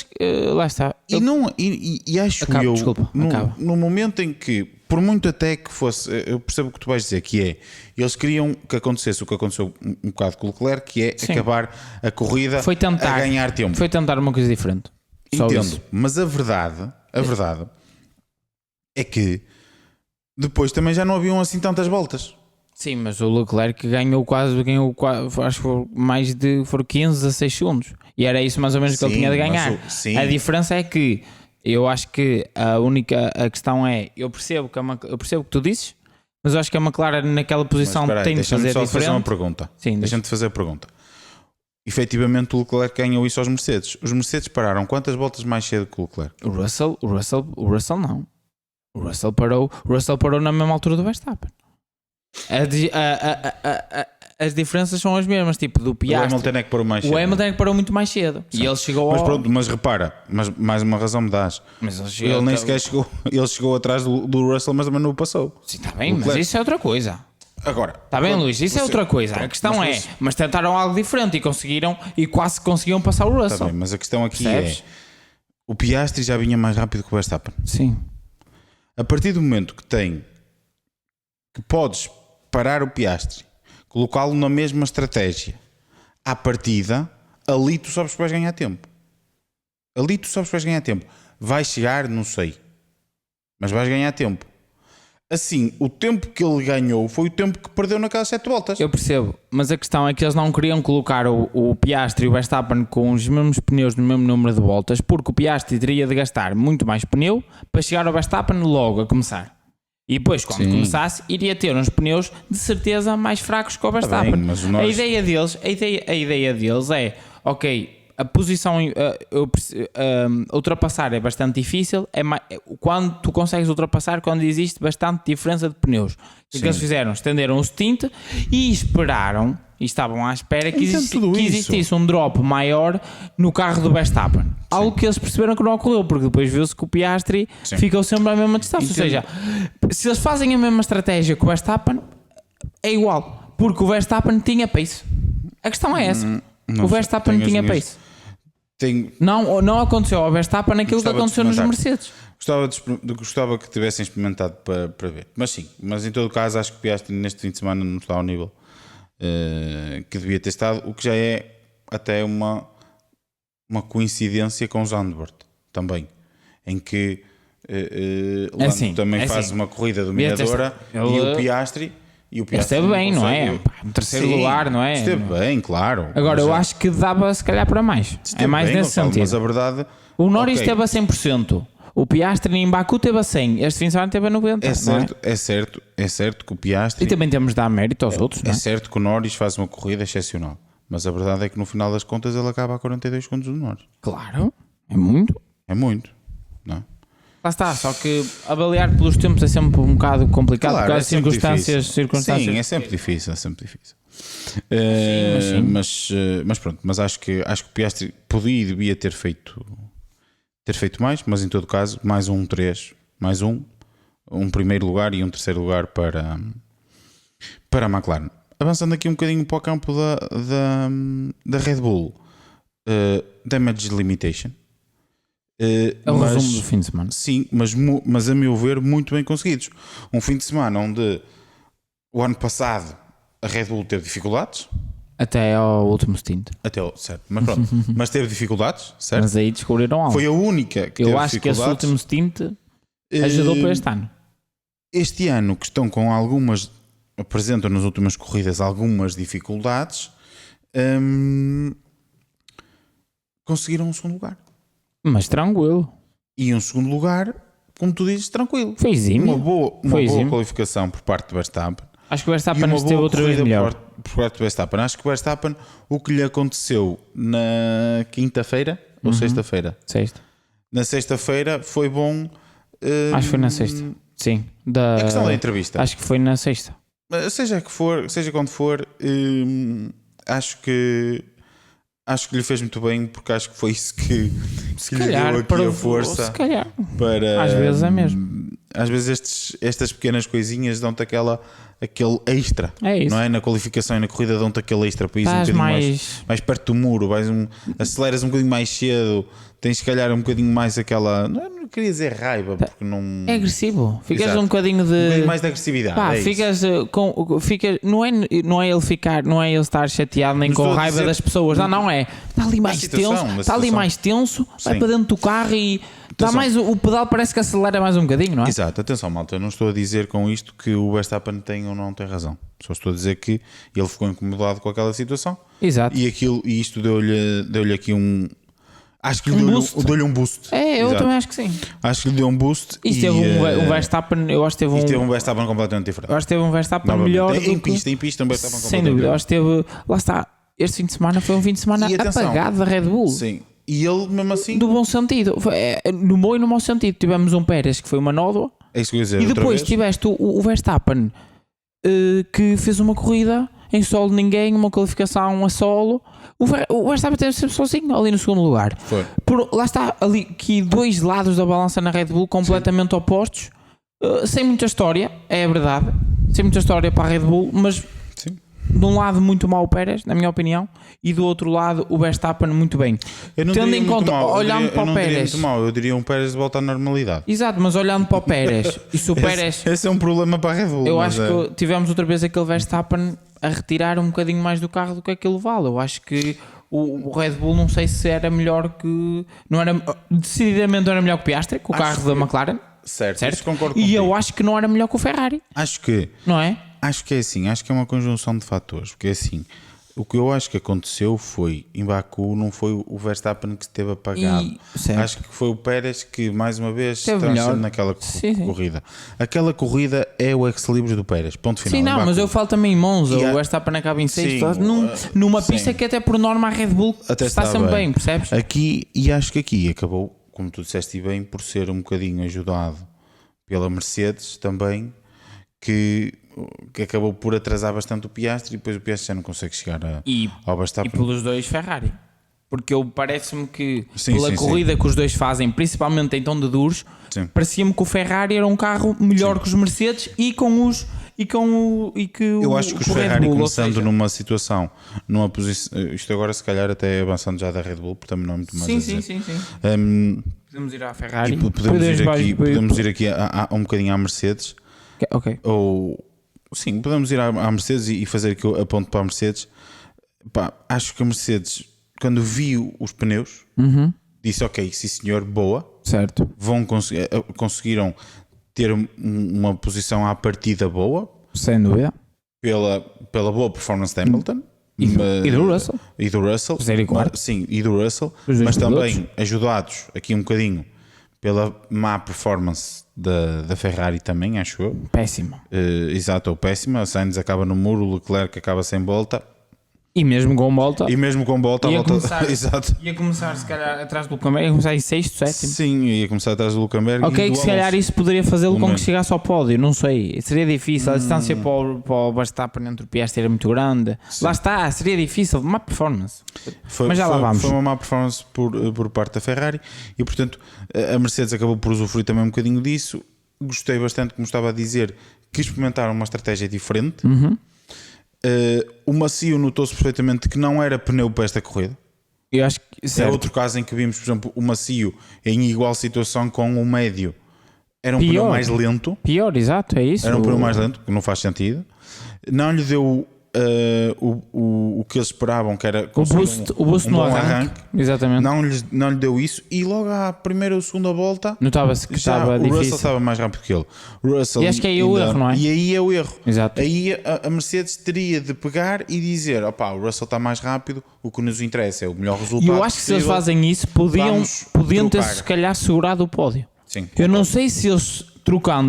lá está. E acho Acaba, eu, desculpa, no momento em que, por muito até que fosse, eu percebo o que tu vais dizer, que é, eles queriam que acontecesse o que aconteceu um bocado com o Leclerc, que é acabar a corrida a ganhar tempo. Foi tentar uma coisa diferente. Entendo, mas a verdade é que depois também já não haviam assim tantas voltas. Sim, mas o Leclerc ganhou quase, acho que foram 15 a 6 segundos. E era isso mais ou menos que ele tinha de ganhar. A diferença é que eu acho que a questão é, eu percebo o que tu dizes, mas eu acho que a McLaren naquela posição tem de fazer diferente. Fazer uma pergunta. Sim, deixa-me fazer a pergunta. Efetivamente o Leclerc ganhou isso aos Mercedes. Os Mercedes pararam quantas voltas mais cedo que o Leclerc? O Russell não. O Russell parou na mesma altura do Verstappen. As diferenças são as mesmas, tipo do Piastri. O Hamilton é que parou mais cedo. O Hamilton é que parou muito mais cedo. Sim. E ele chegou mas repara, mais uma razão me dás. Ele nem sequer chegou. Ele chegou atrás do Russell, mas também não o passou. Sim, está bem, mas isso é outra coisa. Agora, está bem, Luís, isso é outra coisa. A questão mas tentaram algo diferente e conseguiram, e quase conseguiam passar o Russell. Está bem, mas a questão aqui é: o Piastri já vinha mais rápido que o Verstappen. Sim. A partir do momento que podes parar o Piastri, colocá-lo na mesma estratégia, à partida, ali tu sabes que vais ganhar tempo. Vai chegar, não sei, mas vais ganhar tempo. Assim, o tempo que ele ganhou foi o tempo que perdeu naquelas 7 voltas. Eu percebo, mas a questão é que eles não queriam colocar o Piastri e o Verstappen com os mesmos pneus no mesmo número de voltas, porque o Piastri teria de gastar muito mais pneu para chegar ao Verstappen logo a começar. E depois, quando começasse, iria ter uns pneus de certeza mais fracos que o Verstappen. Bem, mas a ideia deles é, ok, a posição ultrapassar é bastante difícil, quando tu consegues ultrapassar quando existe bastante diferença de pneus. O que eles fizeram? Estenderam o stint e esperaram, e estavam à espera que existisse um drop maior no carro do Verstappen. Sim. Algo que eles perceberam que não ocorreu, porque depois viu-se que o Piastri ficou sempre à mesma distância. Ou seja, se eles fazem a mesma estratégia que o Verstappen, é igual, porque o Verstappen tinha pace. A questão é essa. O Verstappen tinha pace. Não aconteceu ao Verstappen aquilo que aconteceu nos Mercedes. Gostava que tivessem experimentado para ver. Mas sim, mas em todo caso acho que o Piastri neste fim de semana não está ao nível que devia ter estado, o que já é até uma coincidência com o Zandvoort também, em que Lando também faz uma corrida dominadora e o Piastri esteve bem, não é? No terceiro lugar, não é? Esteve bem, claro. Agora eu acho que dava se calhar para mais. É mais bem, nesse sentido. Mas a verdade, o Norris esteve a 100%. O Piastri em Baku esteve a 100%. Este fim de semana esteve a 90%. É certo que o Piastri... E também temos de dar mérito aos outros, não é? É certo que o Norris faz uma corrida excepcional. Mas a verdade é que no final das contas ele acaba a 42 segundos do Norris. Claro, é muito. É muito, não é? Lá está, só que avaliar pelos tempos é sempre um bocado complicado, claro, porque há circunstâncias. Sim, é sempre difícil, Mas pronto, mas acho que o Piastri podia e devia ter feito mais, mas em todo caso, mais um primeiro lugar e um terceiro lugar para a McLaren. Avançando aqui um bocadinho para o campo da Red Bull, Damage Limitation. É o resumo do fim de semana. Sim, mas a meu ver, muito bem conseguidos. Um fim de semana onde o ano passado a Red Bull teve dificuldades. Até ao último stint. Certo, mas pronto. Mas teve dificuldades, certo? Mas aí descobriram algo. Foi a única que teve dificuldades. Eu acho que esse último stint ajudou para este ano. Este ano que estão com apresentam nas últimas corridas algumas dificuldades, conseguiram um segundo lugar. Mas tranquilo. E um segundo lugar, como tu dizes, tranquilo. Foi exímio. Uma boa qualificação por parte do Verstappen. Acho que o Verstappen esteve outra vez melhor. Por parte do Verstappen. Acho que o Verstappen, o que lhe aconteceu na quinta-feira ou sexta-feira? Sexta. Na sexta-feira foi bom. Acho que foi na sexta. Sim. A questão da entrevista. Acho que foi na sexta. Seja quando for, acho que lhe fez muito bem, porque acho que foi isso que lhe deu aqui a força. Se calhar. Para, às vezes é mesmo. Às vezes estas pequenas coisinhas dão-te aquele extra. É isso. Não é? Na qualificação e na corrida dão-te aquele extra para ir um bocadinho mais perto do muro, aceleras um bocadinho mais cedo, tens se calhar um bocadinho mais aquela. Não queria dizer raiva, porque não. É agressivo. Ficas Exato. Um bocadinho mais de agressividade. Não é ele estar chateado nem com raiva das pessoas. Não é. Está ali mais tenso, está ali mais tenso, vai para dentro do carro e. Dá mais, o pedal parece que acelera mais um bocadinho, não é? Exato, atenção malta, eu não estou a dizer com isto que o Verstappen tem ou não tem razão. Só estou a dizer que ele ficou incomodado com aquela situação. Exato. E isto deu-lhe aqui um... Acho que deu-lhe um boost. É, eu Exato. Também acho que sim. Acho que lhe deu um boost. E teve um Verstappen, eu acho que teve um Verstappen completamente diferente. Eu acho que teve um Verstappen melhor em pista, um Verstappen completamente sem dúvida, eu acho que teve... Lá está, este fim de semana foi um fim de semana apagado da Red Bull. Sim. E ele mesmo assim... Do bom sentido. No bom e no mau sentido. Tivemos um Pérez que foi uma nódoa. É isso que eu ia dizer. E depois tiveste o Verstappen que fez uma corrida em solo de ninguém, uma qualificação a solo. O Verstappen esteve sempre sozinho ali no segundo lugar. Foi. Lá está ali aqui dois lados da balança na Red Bull completamente opostos. Sem muita história, é verdade. Sem muita história para a Red Bull, mas... Sim. De um lado muito mal o Pérez, na minha opinião, e do outro lado o Verstappen muito bem. Tendo em conta, olhando para o Pérez, eu diria um Pérez de volta à normalidade. Exato, mas olhando para o Pérez, e se o Pérez, esse é um problema para a Red Bull. Eu acho que tivemos outra vez aquele Verstappen a retirar um bocadinho mais do carro do que aquilo vale. Eu acho que o Red Bull não sei se era melhor que, não era, decididamente não era melhor que o Piastri, com o carro da McLaren. Certo? Concordo e eu acho que não era melhor que o Ferrari. Acho que não é? Acho que é assim, acho que é uma conjunção de fatores, porque é assim, o que eu acho que aconteceu foi, em Baku não foi o Verstappen que esteve apagado, acho que foi o Pérez que mais uma vez está naquela corrida. Aquela corrida é o ex-libris do Pérez, ponto final. Sim, não, mas eu falo também em Monza, o Verstappen acaba em sexto, numa pista que até por norma a Red Bull está sempre bem, percebes? Aqui, e acho que aqui acabou, como tu disseste bem, por ser um bocadinho ajudado pela Mercedes também, que acabou por atrasar bastante o Piastri e depois o Piastri já não consegue chegar ao Verstappen. E pelos dois Ferrari. Porque parece-me que pela corrida que os dois fazem, principalmente em tom de duros, parecia-me que o Ferrari era um carro melhor que os Mercedes eu acho que os Ferrari começando numa situação, numa posição, isto agora se calhar até avançando já da Red Bull, porque também não é muito mais a dizer. Sim. Podemos ir à Ferrari. E podemos ir aqui um bocadinho à Mercedes. Ok. Ou sim, podemos ir à Mercedes e fazer aqui a ponto para a Mercedes. Pá, acho que a Mercedes, quando viu os pneus, disse ok, sim senhor, boa. Certo. Conseguiram ter uma posição à partida boa. Sem dúvida. Pela boa performance de Hamilton. E do Russell. E do Russell. Sim, e do Russell. Mas também ajudados aqui um bocadinho pela má performance da Ferrari também, acho eu. Péssima. Exato, ou péssima. A Sainz acaba no muro, o Leclerc acaba sem volta. E mesmo com volta. Exato. Ia começar se calhar atrás do Luckenberg, ia começar em sexto, sétimo. Sim, ia começar atrás do Luckenberg. Ok, que se calhar isso poderia fazê-lo com que chegasse ao pódio, não sei. Seria difícil, a distância para o Verstappen entre o Piastri era muito grande. Sim. Lá está, seria difícil, má performance. Mas já lá vamos. Foi uma má performance por parte da Ferrari e, portanto, a Mercedes acabou por usufruir também um bocadinho disso. Gostei bastante, como estava a dizer, que experimentaram uma estratégia diferente. O macio notou-se perfeitamente que não era pneu para esta corrida. Eu acho que é outro caso em que vimos, por exemplo, o macio em igual situação com o médio. Era um pneu mais lento. Pior, exato, é isso. Era um pneu mais lento, que não faz sentido. Não lhe deu o que eles esperavam, que era o boost no arranque. Exatamente. Não lhe deu isso e logo à primeira ou segunda volta notava-se que estava difícil. O Russell estava mais rápido que ele. E acho que aí é o erro, não é? E aí é o erro. Exato. Aí a Mercedes teria de pegar e dizer: opá, o Russell está mais rápido, o que nos interessa é o melhor resultado. E eu acho que se eles fazem isso, podiam ter se calhar segurado o pódio. Sim, eu não sei se eles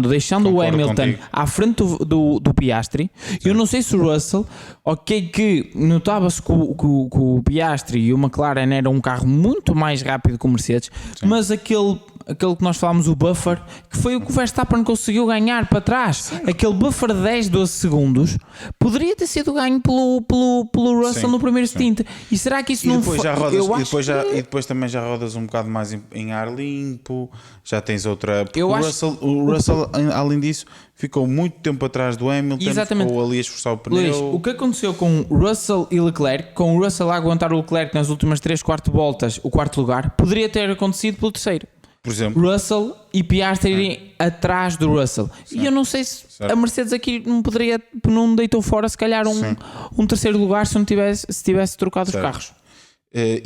deixando o Hamilton à frente do Piastri, eu não sei se o Russell, ok, que notava-se que o Piastri e o McLaren era um carro muito mais rápido que o Mercedes, mas aquele que nós falámos, o buffer, que foi o que o Verstappen conseguiu ganhar para trás, aquele buffer de 10, 12 segundos, poderia ter sido ganho pelo Russell no primeiro stint. E será que isso não foi? E depois também já rodas um bocado mais em ar limpo, já tens outra. O Russell, além disso, ficou muito tempo atrás do Hamilton, ficou ali a esforçar o pneu. Luís, o que aconteceu com Russell e Leclerc, com o Russell a aguentar o Leclerc nas últimas 3/4 voltas, o quarto lugar, poderia ter acontecido pelo terceiro. Por exemplo, Russell e Piastri irem atrás do Russell. E eu não sei se a Mercedes aqui não deitou fora se calhar um terceiro lugar se tivesse trocado os carros.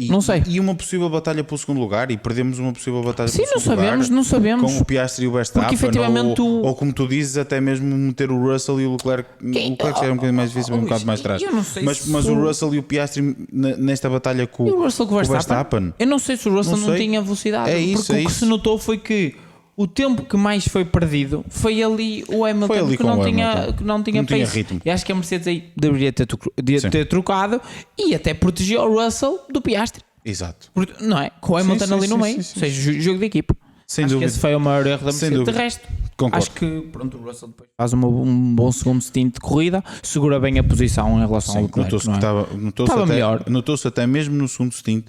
Não sei. E uma possível batalha pelo segundo lugar, e perdemos uma possível batalha pelo segundo lugar. Sim, não sabemos. Com o Piastri e o Verstappen, ou como tu dizes, até mesmo meter o Russell e o Leclerc. O Leclerc era um bocadinho mais difícil, um bocado mais atrás. Mas o Russell e o Piastri nesta batalha com o Verstappen. Eu não sei se o Russell não tinha velocidade. Porque o que se notou foi que o tempo que mais foi perdido foi ali o Hamilton, que não tinha pace. Ritmo. E acho que a Mercedes aí deveria ter trocado e até protegeu o Russell do Piastri. Exato. Não é? Com o Hamilton ali no meio. Ou seja, jogo de equipa. Sem acho dúvida. que esse foi o maior erro da Mercedes. De resto, concordo. Acho que o Russell depois faz um bom segundo stint de corrida, segura bem a posição em relação ao Leclerc. Notou-se melhor. Notou-se até mesmo no segundo stint.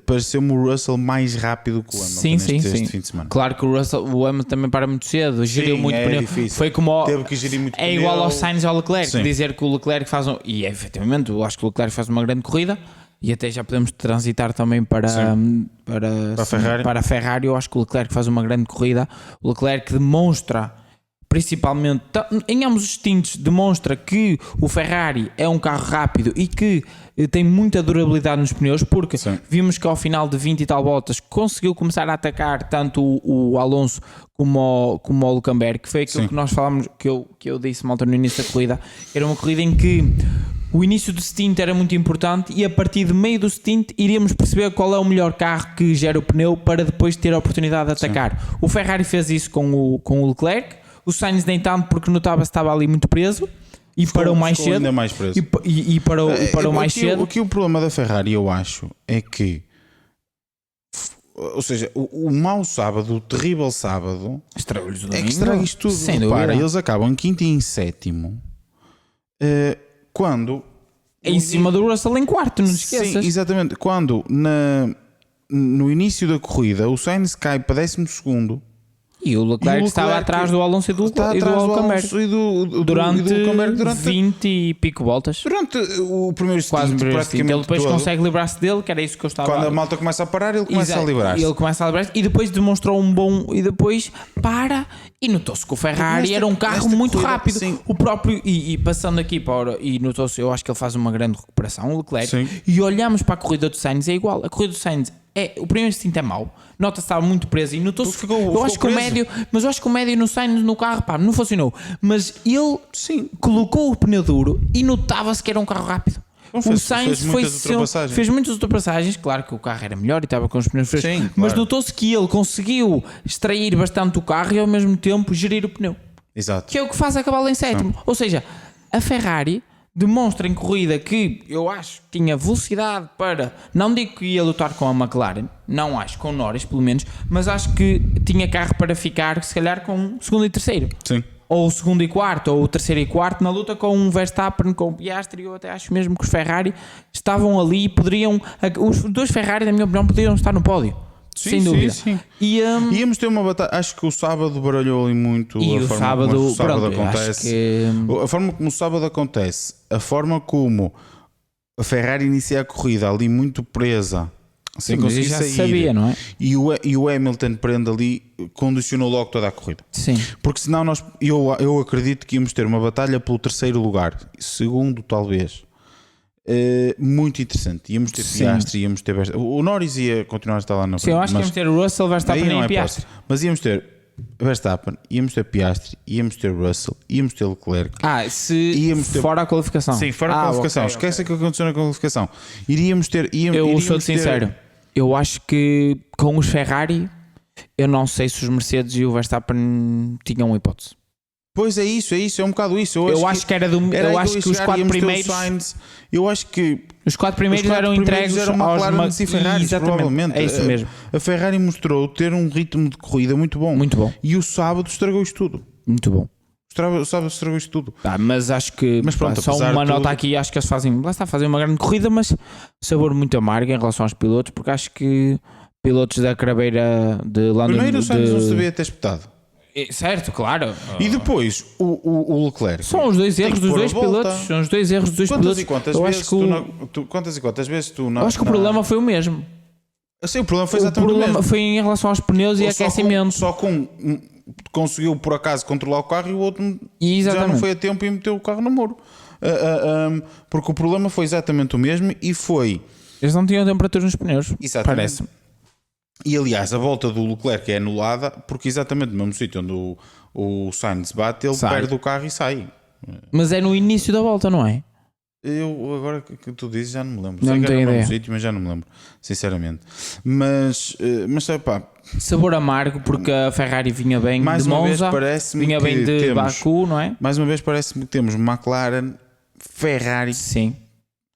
Pareceu-me o Russell mais rápido que o Hamilton neste fim de semana. Claro que o Hamilton também para muito cedo, geriu muito pneu. Foi como teve que gerir muito pneu. Igual ao Sainz e ao Leclerc, dizer que o Leclerc faz e efetivamente eu acho que o Leclerc faz uma grande corrida e até já podemos transitar também para a Ferrari. Eu acho que o Leclerc faz uma grande corrida. O Leclerc demonstra, principalmente em ambos os stints, demonstra que o Ferrari é um carro rápido e que tem muita durabilidade nos pneus, porque vimos que ao final de 20 e tal voltas conseguiu começar a atacar tanto o Alonso como o Luckenberg, que foi aquilo que nós falámos, que eu disse malta no início da corrida. Era uma corrida em que o início do stint era muito importante e a partir do meio do stint iríamos perceber qual é o melhor carro que gera o pneu para depois ter a oportunidade de atacar. O Ferrari fez isso com o Leclerc, o Sainz nem tanto, porque notava-se que estava ali muito preso e parou mais cedo. Ainda mais preso. E parou mais cedo. O problema da Ferrari, eu acho, é que, ou seja, o mau sábado, o terrível sábado, estraga-lhes o domingo. É que estraga isto tudo. Sem dúvida. Eles acabam em quinto e em sétimo. Quando em cima do Russell em quarto, não esqueças. Sim, exatamente. Quando no início da corrida o Sainz cai para 12º E o Leclerc estava atrás do Alonso e do Hülkenberg durante 20 e pico voltas. Durante o primeiro Quase stint, praticamente ele depois todo. consegue livrar-se dele, que era isso que eu estava... Quando a malta começa a parar, ele começa Exato. a livrar-se. Ele começa a livrar-se e depois demonstrou um bom... E depois para e notou-se que o Ferrari era um carro muito corrida, rápido. sim. O próprio... E passando aqui para... E notou-se, eu acho que ele faz uma grande recuperação, o Leclerc. Sim. E olhamos para a corrida do Sainz, é igual. A corrida do Sainz o primeiro stint é mau. Nota-se que estava muito preso e notou-se... Eu acho que o médio no Sainz no carro, pá, não funcionou. Mas ele colocou o pneu duro e notava-se que era um carro rápido. O Sainz fez muitas ultrapassagens. Claro que o carro era melhor e estava com os pneus frescos. Sim, mas claro. notou-se que ele conseguiu extrair bastante o carro e ao mesmo tempo gerir o pneu. Exato. Que é o que faz acabá-lo em sétimo. Ou seja, a Ferrari demonstra em corrida que eu acho que tinha velocidade para... Não digo que ia lutar com a McLaren. Não acho, com o Norris pelo menos. Mas acho que tinha carro para ficar, se calhar, com segundo e terceiro. Sim. Ou o segundo e quarto, ou o terceiro e quarto, na luta com o Verstappen, com o Piastri. Eu até acho mesmo que os Ferrari estavam ali e poderiam... Os dois Ferrari, na minha opinião, poderiam estar no pódio. Sim, sem dúvida. Sim. E, íamos ter uma batalha. Acho que o sábado baralhou ali muito e a o forma sábado, como o sábado pronto, acontece. A forma como o sábado acontece, a forma como a Ferrari inicia a corrida ali muito presa, sem conseguir sair. Sabia, não é? E o Hamilton prende ali, condicionou logo toda a corrida. Sim. Porque senão eu acredito que íamos ter uma batalha pelo terceiro lugar, segundo talvez. Muito interessante. Íamos ter Piastri, íamos ter o Norris ia continuar a estar lá na frente. Sim, eu acho que íamos ter Russell, Verstappen e Piastri. Mas íamos ter Verstappen, íamos ter Piastri, íamos ter Russell, íamos ter Leclerc. Fora a qualificação. Sim, fora a qualificação. Okay, esquece o que aconteceu na qualificação. Iríamos ter. Eu sou sincero. Eu acho que com os Ferrari, eu não sei se os Mercedes e o Verstappen tinham uma hipótese. Pois é isso, é um bocado isso. Eu acho que os quatro primeiros. Eu acho que os quatro primeiros eram entregues aos McLaren e Ferrari, provavelmente. É isso mesmo. A Ferrari mostrou ter um ritmo de corrida muito bom. Muito bom. E o sábado estragou isto tudo. Muito bom. O sábado estragou isto tudo. Mas acho que só uma nota aqui, acho que eles fazem uma grande corrida, mas sabor muito amargo em relação aos pilotos, porque acho que pilotos da craveira de London... Primeiro o Sainz não se devia ter espetado. Certo, claro. E depois o Leclerc. São os dois erros dos dois pilotos. São os dois erros dos dois pilotos. Quantas e quantas vezes tu não. Eu acho que o problema foi o mesmo. Sim, o problema foi exatamente o mesmo. Foi em relação aos pneus e aquecimento. Só conseguiu por acaso controlar o carro e o outro já não foi a tempo e meteu o carro no muro. Porque o problema foi exatamente o mesmo e foi. Eles não tinham temperatura nos pneus. Parece-me. E aliás, a volta do Leclerc é anulada porque exatamente no mesmo sítio onde o Sainz bate, ele perde o carro e sai. Mas é no início da volta, não é? Eu agora que tu dizes já não me lembro. Não tenho ideia. Sítio, mas já não me lembro, sinceramente. Mas pá. Sabor amargo porque a Ferrari vinha bem mais de Monza, vinha bem de Baku, não é? Mais uma vez parece-me que temos McLaren, Ferrari. Sim.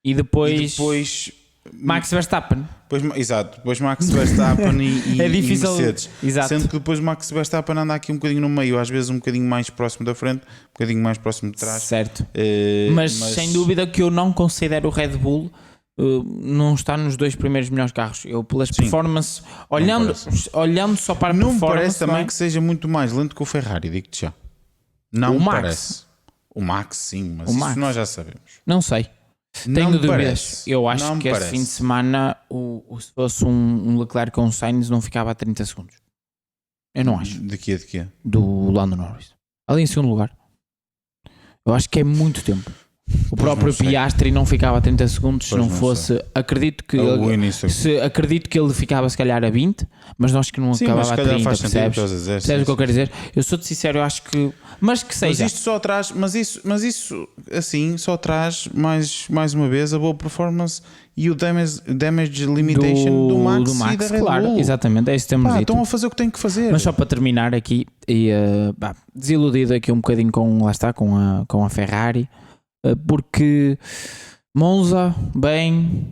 E depois Max Verstappen. Depois Max Verstappen e Mercedes. Exato. Sendo que depois Max Verstappen anda aqui um bocadinho no meio, às vezes um bocadinho mais próximo da frente, um bocadinho mais próximo de trás. Certo. Mas sem dúvida que eu não considero o Red Bull não está nos dois primeiros melhores carros. Eu pelas performances, olhando só para a não performance, parece também que seja muito mais lento que o Ferrari, digo-te já. Não me parece. O Max sim, mas isso nós já sabemos. Não sei. Tenho dúvidas. Eu acho que este fim de semana, se fosse um Leclerc com um Sainz, não ficava a 30 segundos. Eu não acho. De quê? Do Lando Norris. Ali em segundo lugar. Eu acho que é muito tempo. O próprio Piastri não ficava a 30 segundos se não fosse. Acredito que ele ficava se calhar a 20, mas nós que não acabava a 30, percebes? Percebes o que eu quero dizer? Eu sou-te sincero, eu acho que. Mas que seja. Mas isto só traz. Mas isso assim só traz mais uma vez a boa performance e o damage limitation do Max e da Red claro, Bull. Exatamente, é isso que temos dito. Estão a fazer o que têm que fazer. Mas só para terminar aqui, desiludido aqui um bocadinho com a Ferrari. Porque Monza, bem,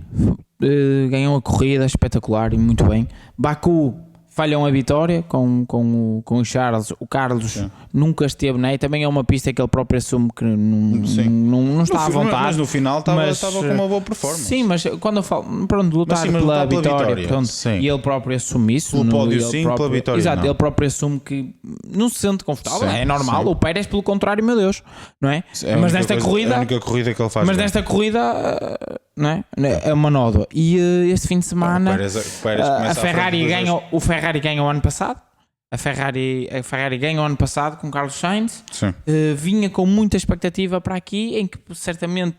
ganhou a corrida espetacular e muito bem. Baku falham a vitória com o Charles. O Carlos nunca esteve, né? E também é uma pista que ele próprio assume que não está à vontade. Mas no final estava com uma boa performance. Sim, mas quando eu falo, pronto, lutar pela vitória. Pronto, e ele próprio assume isso. Pelo pódio sim, pela vitória exato, não. ele próprio assume que não se sente confortável. É normal, o Pérez pelo contrário, meu Deus, não é? Mas nesta corrida... É a única corrida que ele faz. Mas nesta corrida, não é? É uma nódoa. E este fim de semana, a Ferrari ganha, o Ferrari ganha o ano passado. A Ferrari ganha o ano passado com Carlos Sainz. Vinha com muita expectativa para aqui, em que certamente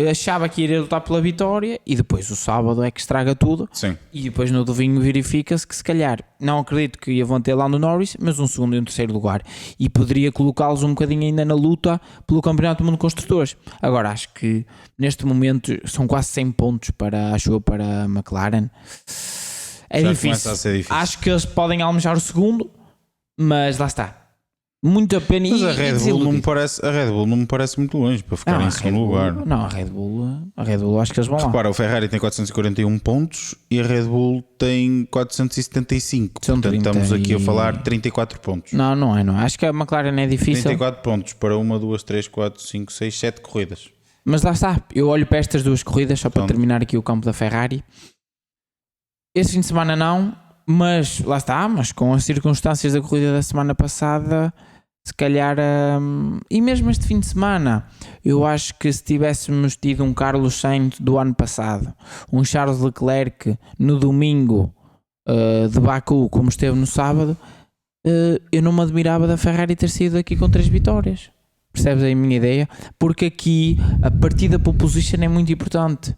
achava que iria lutar pela vitória, e depois o sábado é que estraga tudo. Sim. E depois no domingo verifica-se que se calhar, não acredito que vão ter lá no Norris, mas um segundo e um terceiro lugar, e poderia colocá-los um bocadinho ainda na luta pelo Campeonato do Mundo de Construtores. Agora acho que neste momento são quase 100 pontos para a McLaren. É difícil. Acho que eles podem almejar o segundo, mas lá está. Muito a pena. Mas a Red Bull não me parece muito longe para ficar em segundo lugar. Não, a Red Bull acho que eles vão lá. Repara, o Ferrari tem 441 pontos e a Red Bull tem 475. Portanto, estamos aqui a falar de 34 pontos. Não é. Acho que a McLaren é difícil. 34 pontos para 1, 2, 3, 4, 5, 6, 7 corridas. Mas lá está. Eu olho para estas duas corridas, só para terminar aqui o campo da Ferrari. Este fim de semana não, mas lá está. Mas com as circunstâncias da corrida da semana passada... Se calhar, e mesmo este fim de semana, eu acho que se tivéssemos tido um Carlos Sainz do ano passado, um Charles Leclerc no domingo de Baku, como esteve no sábado, eu não me admirava da Ferrari ter saído aqui com 3 vitórias. Percebes aí a minha ideia? Porque aqui a partida pole position é muito importante.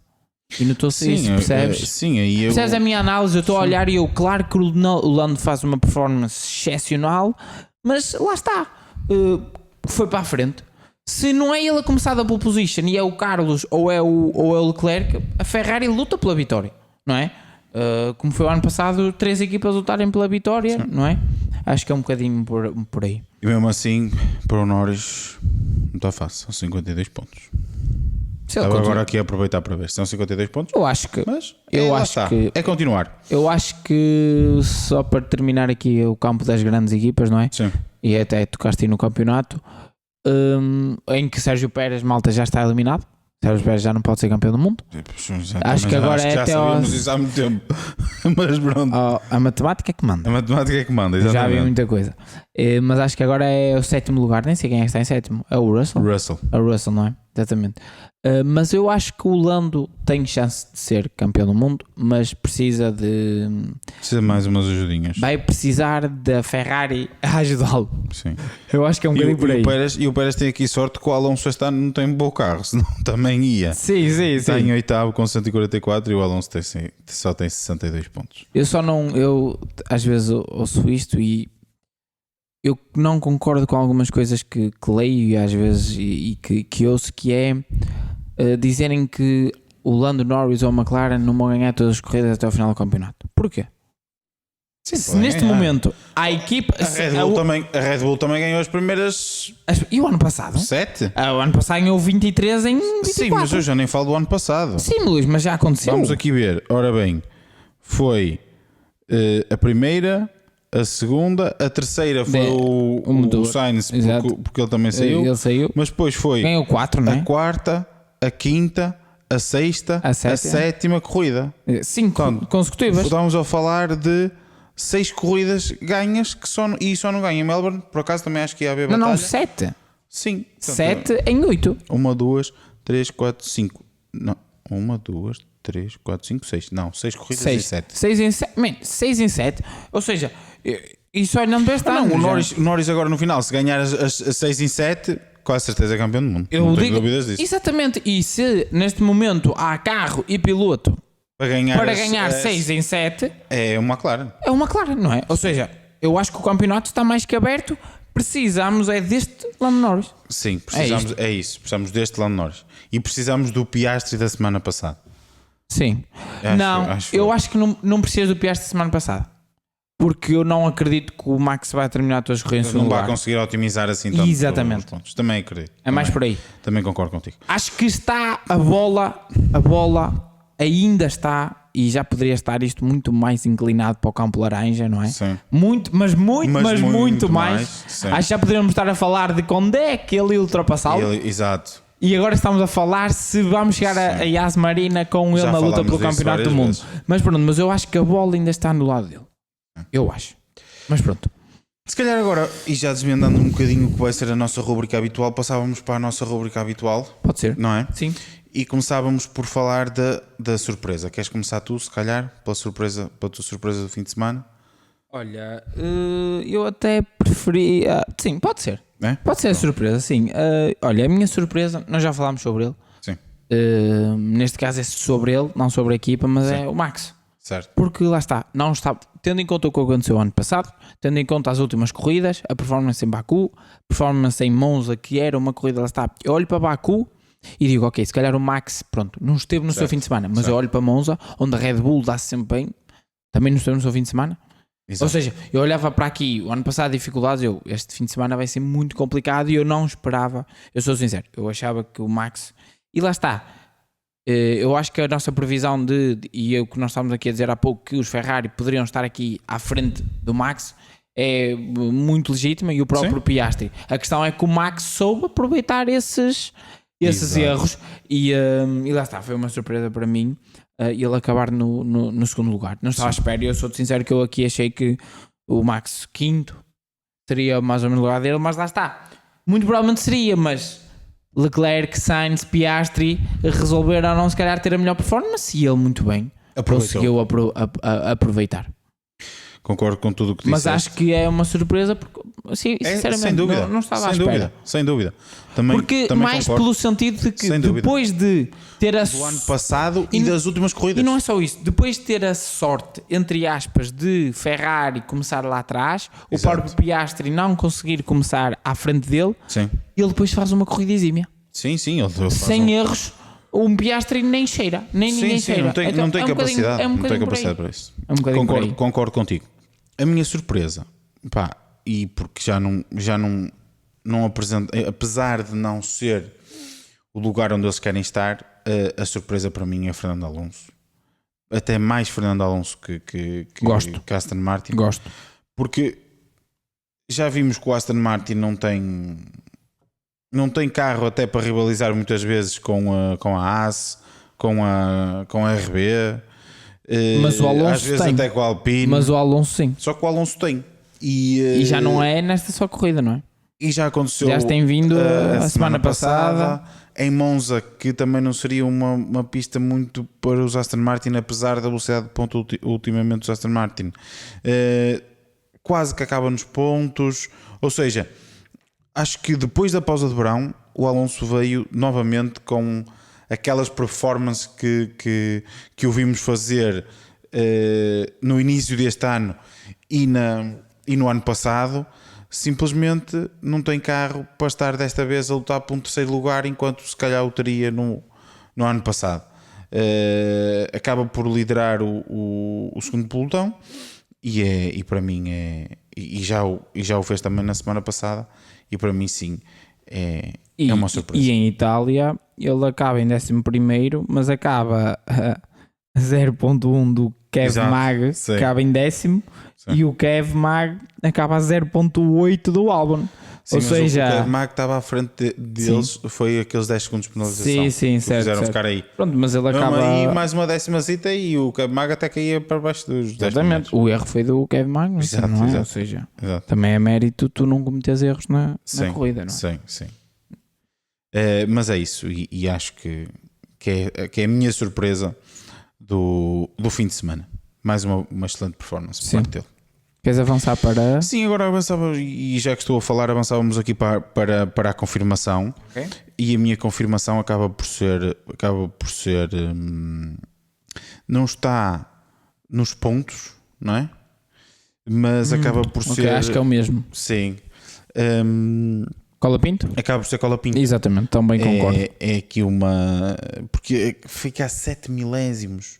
E notou-se isso, percebes? Sim, aí percebes a minha análise? Eu estou a olhar e claro que o Lando faz uma performance excepcional, mas lá está, foi para a frente. Se não é ele a começar da pole position e é o Carlos ou é o Leclerc, a Ferrari luta pela vitória, não é? Como foi o ano passado, 3 equipas lutarem pela vitória, sim, não é? Acho que é um bocadinho por aí. E mesmo assim, para o Norris não está fácil, são 52 pontos. Estava agora aqui a aproveitar para ver, são 52 pontos. Eu acho que, mas é continuar. Eu acho que, só para terminar aqui o campo das grandes equipas, não é? Sim. E até tocaste aí no campeonato, em que Sérgio Pérez, malta, já está eliminado. Sérgio Pérez já não pode ser campeão do mundo. Acho que agora já sabíamos isso há muito tempo. Mas pronto. A matemática é que manda. A matemática é que manda, exatamente. Já vi muita coisa. Mas acho que agora é o 7º lugar. Nem sei quem é que está em 7º. É o Russell? É o Russell, não é? Exatamente. Mas eu acho que o Lando tem chance de ser campeão do mundo, mas precisa de mais umas ajudinhas. Vai precisar da Ferrari a ajudá-lo. Sim. Eu acho que é um bocadinho por aí. E o Pérez tem aqui sorte que o Alonso este ano não tem bom carro, senão também ia. Sim. Está em 8º com 144 e o Alonso só tem 62 pontos. Eu às vezes ouço isto e eu não concordo com algumas coisas que leio e às vezes e que ouço, que é dizerem que o Lando Norris ou a McLaren não vão ganhar todas as corridas até ao final do campeonato. Porquê? Sim, se neste momento a equipa... A Red Bull também ganhou as primeiras... E o ano passado? 7? O ano passado ganhou 23 em 24. Sim, mas eu já nem falo do ano passado. Sim, Luís, mas já aconteceu. Vamos aqui ver. Ora bem, foi a primeira... A segunda, a terceira foi o Sainz, porque ele também saiu. Ele saiu. Mas depois foi ganhou 4, não é? A quarta, a quinta, a sexta, a sétima corrida. 5 consecutivas. Estamos a falar de 6 corridas ganhas e só não ganha em Melbourne. Por acaso também acho que ia haver batalha. Não, 7. Sim. 7 em 8. 1, 2, 3, 4, 5. Não, 1, 2, 3, 4, 5, 6. Não, 6 corridas em 7. 6 em 7. Ou seja, isso olhando para este ano. O Norris agora no final, se ganhar as 6 em 7, quase certeza é campeão do mundo. Não tenho dúvidas disso. Exatamente. E se neste momento há carro e piloto para ganhar 6 em 7, é uma McLaren. É uma McLaren, não é? Ou seja, eu acho que o campeonato está mais que aberto. Precisamos deste Lando Norris. Sim, precisamos, é isso. Precisamos deste Lando Norris. E precisamos do Piastri da semana passada. Sim. Eu acho que não precisas do Piastri da semana passada. Porque eu não acredito que o Max vai terminar todas as corridas em segundo lugar. Não vai conseguir otimizar assim tanto. Exatamente. Pontos. Também acredito. Mais por aí. Também concordo contigo. Acho que está a bola ainda está e já poderia estar isto muito mais inclinado para o campo laranja, não é? Sim. Mas muito mais. Sim. Acho que já poderíamos estar a falar de quando é que ele ia ultrapassá-lo. Exato. E agora estamos a falar se vamos chegar a Yas Marina com ele na luta pelo campeonato do mundo. Mas pronto, mas eu acho que a bola ainda está no lado dele. Eu acho. Mas pronto. Se calhar agora, e já desvendando um bocadinho o que vai ser a nossa rubrica habitual, passávamos para a nossa rubrica habitual. Pode ser. Não é? Sim. E começávamos por falar da surpresa. Queres começar tu, se calhar, pela tua surpresa do fim de semana? Olha, eu até preferia... Sim, pode ser. É? Pode ser a surpresa, sim. Olha, a minha surpresa, nós já falámos sobre ele. Sim. Neste caso é sobre ele, não sobre a equipa, mas Sim. é o Max. Certo. Porque lá está, não está, tendo em conta o que aconteceu ano passado, tendo em conta as últimas corridas, a performance em Baku, a performance em Monza, que era uma corrida, lá está, eu olho para Baku e digo, ok, se calhar o Max, pronto, não esteve no seu fim de semana, mas eu olho para Monza, onde a Red Bull dá-se sempre bem, também não esteve no seu fim de semana. Exato. Ou seja, eu olhava para aqui, o ano passado dificuldades, este fim de semana vai ser muito complicado e eu não esperava, eu sou sincero, eu achava que o Max, e lá está, eu acho que a nossa previsão e o que nós estávamos aqui a dizer há pouco, que os Ferrari poderiam estar aqui à frente do Max, é muito legítima, e o próprio Piastri. A questão é que o Max soube aproveitar esses erros e lá está, foi uma surpresa para mim ele acabar no segundo lugar. Não estava à espera, e eu sou sincero que eu aqui achei que o Max quinto seria mais ou menos o lugar dele, mas lá está. Muito provavelmente seria, mas Leclerc, Sainz, Piastri resolveram não se calhar ter a melhor performance e ele muito bem conseguiu aproveitar. Concordo com tudo o que disseste. Mas acho que é uma surpresa porque, assim, sinceramente, sem dúvida, não estava à espera. Sem dúvida. Também mais concordo. pelo sentido de que depois de ter do ano passado e das últimas corridas. E não é só isso. Depois de ter a sorte, entre aspas, de Ferrari começar lá atrás, o próprio Piastri não conseguir começar à frente dele, sim. Ele depois faz uma corrida exímia. Sim, ele faz sem erros. Um Piastri nem cheira, nem ninguém cheira. Não tem capacidade. É um não tem capacidade para isso. É um concordo contigo. A minha surpresa, e porque já não apresenta, apesar de não ser o lugar onde eles querem estar, a surpresa para mim é Fernando Alonso. Até mais Fernando Alonso que Aston Martin. Gosto. Porque já vimos que o Aston Martin não tem carro até para rivalizar muitas vezes com a Haas, com a RB. Mas o Alonso às vezes tem. Até com a Alpine. Mas o Alonso sim. Só que o Alonso tem. E já não é nesta só corrida, não é? E já aconteceu. Já tem vindo a semana passada. Em Monza, que também não seria uma pista muito para os Aston Martin, apesar da velocidade de ponto ultimamente dos Aston Martin. Quase que acaba nos pontos. Ou seja, acho que depois da pausa de verão, o Alonso veio novamente com aquelas performances que o vimos fazer no início deste ano e no ano passado. Simplesmente não tem carro para estar desta vez a lutar por um terceiro lugar, enquanto se calhar o teria no ano passado. Acaba por liderar o segundo pelotão e para mim e já o fez também na semana passada, e para mim sim é uma surpresa. E em Itália ele acaba em 11º, mas acaba a 0.1 do Kev Mag, acaba em 10º. E o Kev Mag acaba a 0.8 do Albon. Sim, ou seja, o Kev Mag estava à frente deles, foi aqueles 10 segundos de penalização. Sim, certo. Fizeram ficar aí. Pronto, mas ele acaba. E mais uma 10ª e o Kev Mag até caía para baixo dos 10. Exatamente. O erro foi do Kev Mag, não é? Exato. Ou seja, também é mérito tu não cometeres erros na corrida, não é? Sim. Mas é isso, e acho que é a minha surpresa do fim de semana. Mais uma excelente performance por parte dele. Queres avançar para... Sim, agora avançava, e já que estou a falar, avançávamos aqui para a confirmação. Okay. E a minha confirmação acaba por ser não está nos pontos, não é? Mas acaba por ser... Acho que é o mesmo. Sim. Colapinto? Acaba por ser Colapinto. Exatamente, também concordo. É aqui uma... Porque fica a 7 milésimos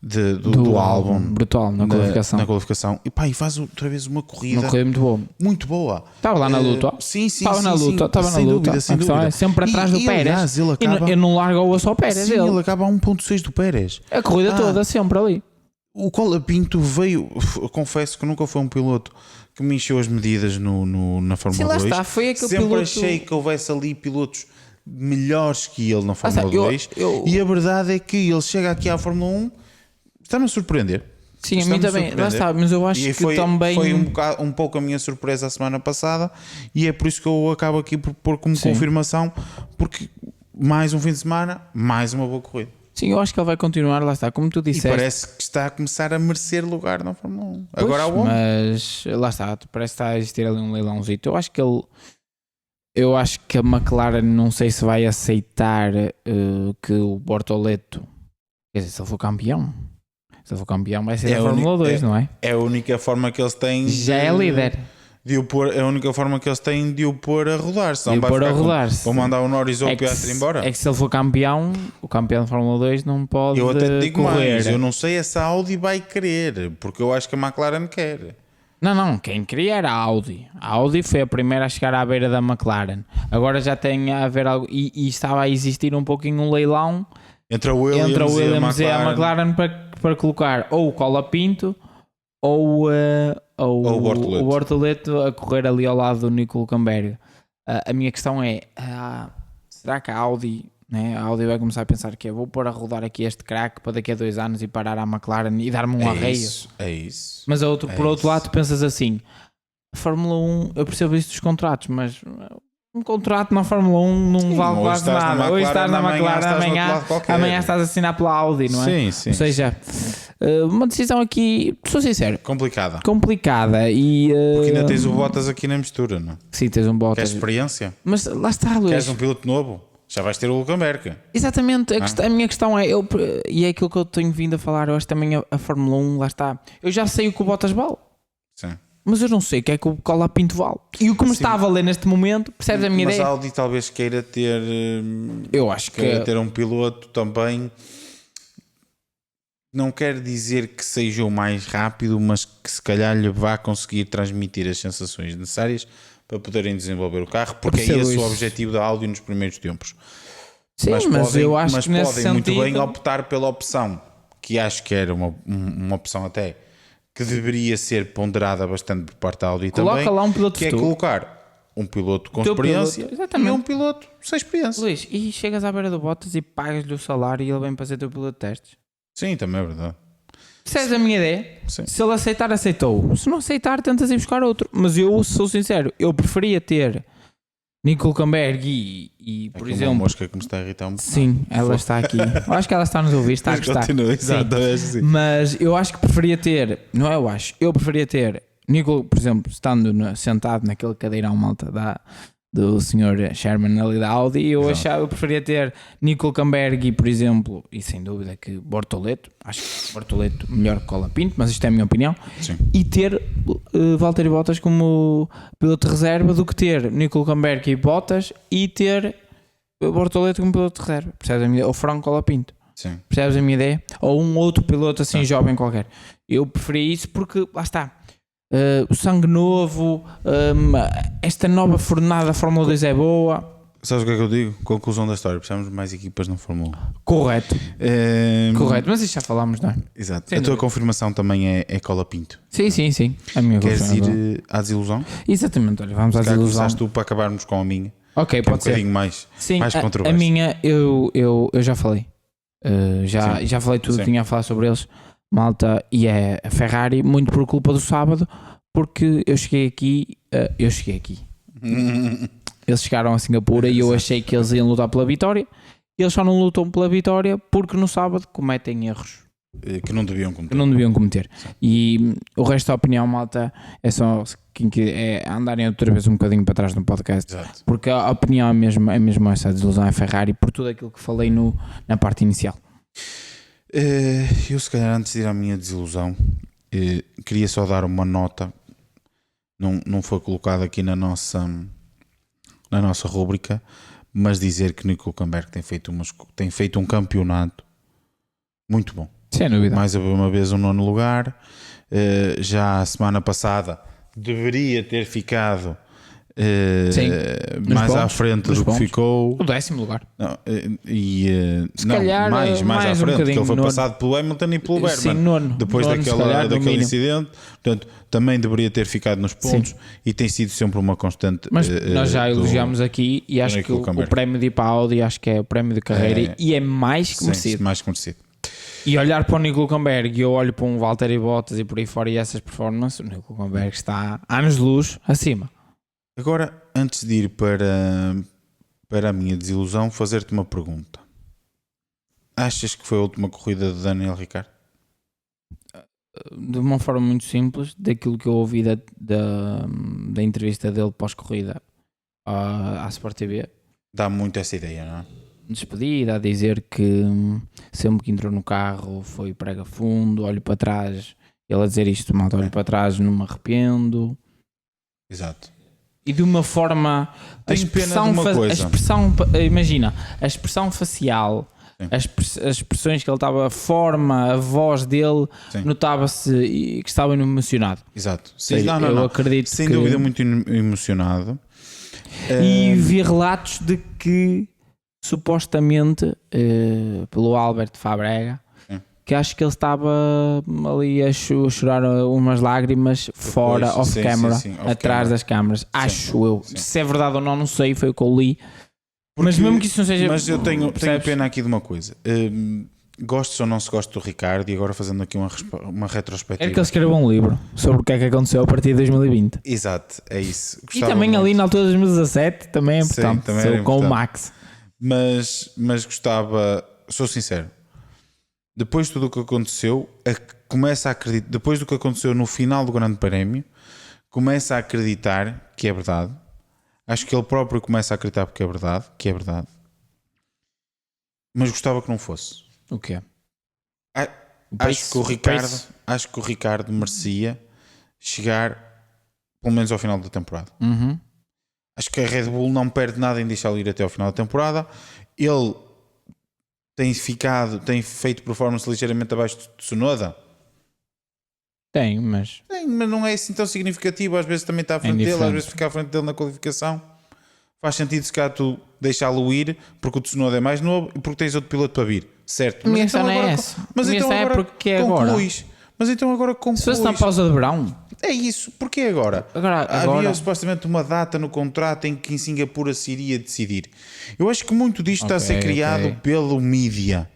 do álbum. Brutal, na qualificação. Na qualificação. E faz outra vez uma corrida. Uma corrida muito boa. Muito boa. Estava lá na luta. Sim. Estava na luta. Sem dúvida. É sempre atrás do Pérez. Aliás, ele acaba... E não largou só o Pérez. Sim, ele acaba a 1.6 do Pérez. A corrida toda, sempre ali. O Colapinto veio... Eu confesso que nunca foi um piloto que me encheu as medidas na Fórmula 2. Sim, lá está. Foi aquele sempre piloto... achei que houvesse ali pilotos melhores que ele na Fórmula 2. Eu... E a verdade é que ele chega aqui à Fórmula 1, está-me a surpreender. Sim, a mim também, lá está, mas eu acho que também... Foi um pouco a minha surpresa a semana passada, e é por isso que eu acabo aqui por pôr como confirmação, porque mais um fim de semana, mais uma boa corrida. Sim, eu acho que ele vai continuar, lá está, como tu disseste. E parece que está a começar a merecer lugar na Fórmula 1. Pois, agora há o mas lá está, parece que está a existir ali um leilãozinho. Eu acho que a McLaren não sei se vai aceitar que o Bortoleto, quer dizer, se ele for campeão... Se ele for campeão vai ser a Fórmula 2, não é? É a única forma que eles têm... Já é líder. É a única forma que eles têm de o pôr a rodar. Senão vai ficar vão mandar o Norris ou o Piastri embora. É que se ele for campeão, o campeão da Fórmula 2 não pode correr. Eu até te digo mais, eu não sei se a Audi vai querer, porque eu acho que a McLaren quer. Não, quem queria era a Audi. A Audi foi a primeira a chegar à beira da McLaren. Agora já tem a haver algo, e estava a existir um pouquinho um leilão entre a Williams e a McLaren para colocar ou o Colapinto ou o Bortoleto a correr ali ao lado do Nico Hülkenberg. A minha questão é, será que a Audi vai começar a pensar que vou pôr a rodar aqui este craque para daqui a 2 anos e parar à McLaren e dar-me um arreio? É isso. Mas por outro lado tu pensas assim, a Fórmula 1, eu percebo isso dos contratos, mas um contrato na Fórmula 1 não vale quase nada. Hoje estás na McLaren, amanhã estás a assinar pela Audi, não é? Sim. Ou seja, uma decisão aqui, sou sincero, complicada e porque ainda tens o Bottas aqui na mistura, não? Sim, tens um Bottas. Queres experiência? Mas lá está, Luís. Queres um piloto novo? Já vais ter o Hülkenberg. Exatamente, a minha questão é, e é aquilo que eu tenho vindo a falar, eu acho também a Fórmula 1, lá está. Eu já sei o que o Bottas vale. Sim. Mas eu não sei o que é que o Colapinto vale. E o que me está a valer neste momento, percebes a minha ideia? Mas a Audi talvez queira ter... Eu acho que... ter um piloto também... Não quer dizer que seja o mais rápido, mas que se calhar lhe vá conseguir transmitir as sensações necessárias para poderem desenvolver o carro, porque é esse o objetivo da Audi nos primeiros tempos. Sim, mas eu acho que nesse podem muito sentido... bem optar pela opção, que acho que era uma opção até... que deveria ser ponderada bastante por parte da Audi também. Coloca lá um piloto que é colocar um piloto com experiência e um piloto sem experiência. Luís, e chegas à beira do Bottas e pagas-lhe o salário e ele vem fazer teu piloto de testes? Sim, também é verdade. Percebes a minha ideia? Sim. Se ele aceitar, aceitou. Se não aceitar, tentas ir buscar outro. Mas eu sou sincero, eu preferia ter Nico Hülkenberg e por exemplo... uma mosca que me está a irritar um pouco. Sim, ela está aqui. Eu acho que ela está a nos ouvir, está a gostar. Continua, exatamente. Mas eu acho que preferia ter, não é eu acho, eu preferia ter Nico, por exemplo, estando sentado naquele cadeirão malta do Sr. Sherman ali da Audi, eu preferia ter Nico Hülkenberg e, por exemplo, e sem dúvida que Bortoleto, acho que Bortoleto melhor que Colapinto, mas isto é a minha opinião. Sim. E ter Valtteri Bottas como piloto de reserva do que ter Nico Hülkenberg e Bottas e ter Bortoleto como piloto de reserva, percebes a minha ideia? Ou Franco Colapinto. Sim. Percebes a minha ideia? Ou um outro piloto assim jovem qualquer. Eu preferi isso porque, lá está, o sangue novo, esta nova fornada da Fórmula 2 é boa. Sabes o que é que eu digo? Conclusão da história, precisamos de mais equipas na Fórmula 1. Correto. Correto, mas isto já falámos, não é? Exato. A tua confirmação também é Colapinto. Sim. A minha Queres ir à desilusão? Exatamente, olha, vamos à desilusão. Começaste tu para acabarmos com a minha. Ok, pode ser. Um bocadinho mais controverso. A minha, eu já falei. Já falei tudo que tinha a falar sobre eles, malta, e é a Ferrari, muito por culpa do sábado, porque eu cheguei aqui. Eles chegaram a Singapura e eu achei que eles iam lutar pela vitória. Eles só não lutam pela vitória porque no sábado cometem erros que não deviam cometer. E o resto da opinião, malta, é só andarem outra vez um bocadinho para trás no podcast. Exato. Porque a opinião é mesmo essa desilusão é Ferrari por tudo aquilo que falei na parte inicial. Eu se calhar antes de ir à minha desilusão queria só dar uma nota, não foi colocado aqui na nossa rúbrica, mas dizer que Nico Hülkenberg tem feito um campeonato muito bom. Sem dúvida. Mais uma vez um 9º lugar. Já a semana passada deveria ter ficado mais à frente do que ficou. O 10º lugar. Não, calhar, mais à frente, porque ele foi passado pelo Hamilton e pelo Bergman. Sim, nono. Depois daquele incidente. Portanto, também deveria ter ficado nos pontos. Sim. E tem sido sempre uma constante. Mas nós já elogiámos aqui e acho que o prémio de ir para a Audi acho que é o prémio de carreira e é mais que merecido. Sim, mais que merecido. E olhar para o Nico Hülkenberg e eu olho para um Valtteri Bottas e por aí fora e essas performances, o Nico Hülkenberg está anos de luz acima. Agora, antes de ir para a minha desilusão, fazer-te uma pergunta. Achas que foi a última corrida de Daniel Ricciardo? De uma forma muito simples, daquilo que eu ouvi da entrevista dele pós-corrida à Sport TV. Dá muito essa ideia, não é? Despedida, a dizer que sempre que entrou no carro foi prega fundo, olho para trás, ele a dizer isto, malta, olho para trás, não me arrependo. Exato. E de uma forma, imagina, a expressão facial, as expressões que ele estava, a forma, a voz dele, notava-se que estava emocionado. Exato. Sim, eu acredito sem dúvida muito emocionado. E vi relatos de que supostamente pelo Albert Fabrega, que acho que ele estava ali a chorar umas lágrimas fora, off-camera, atrás das câmaras. Acho eu. Sim. Se é verdade ou não sei, foi o que eu li. Mas mesmo que isso não seja... Mas eu tenho pena aqui de uma coisa. Gostes ou não se gosta do Ricardo, e agora fazendo aqui uma retrospectiva. É que ele escreveu um livro sobre o que é que aconteceu a partir de 2020. Exato, é isso. E também ali na altura de 2017 também é importante. Também com importante. O Max. Mas gostava, sou sincero, depois de tudo o que aconteceu, começa a acreditar, depois do que aconteceu no final do Grande Prémio, começa a acreditar que é verdade. Acho que ele próprio começa a acreditar que é verdade. Mas gostava que não fosse. O quê? Acho que o Ricardo merecia chegar pelo menos ao final da temporada. Uhum. Acho que a Red Bull não perde nada em deixá-lo ir até ao final da temporada. Ele tem feito performance ligeiramente abaixo de Tsunoda. Tem, mas não é assim tão significativo. Às vezes também está à frente dele, às vezes fica à frente dele na qualificação. Faz sentido se calhar tu deixá-lo ir porque o Tsunoda é mais novo e porque tens outro piloto para vir, certo? Mas então não é essa. Mas então agora porque é agora. Mas então agora concluís. Se fosse na pausa de verão. É isso, porque agora? Havia supostamente uma data no contrato em que em Singapura se iria decidir. Eu acho que muito disto está a ser criado pelo mídia.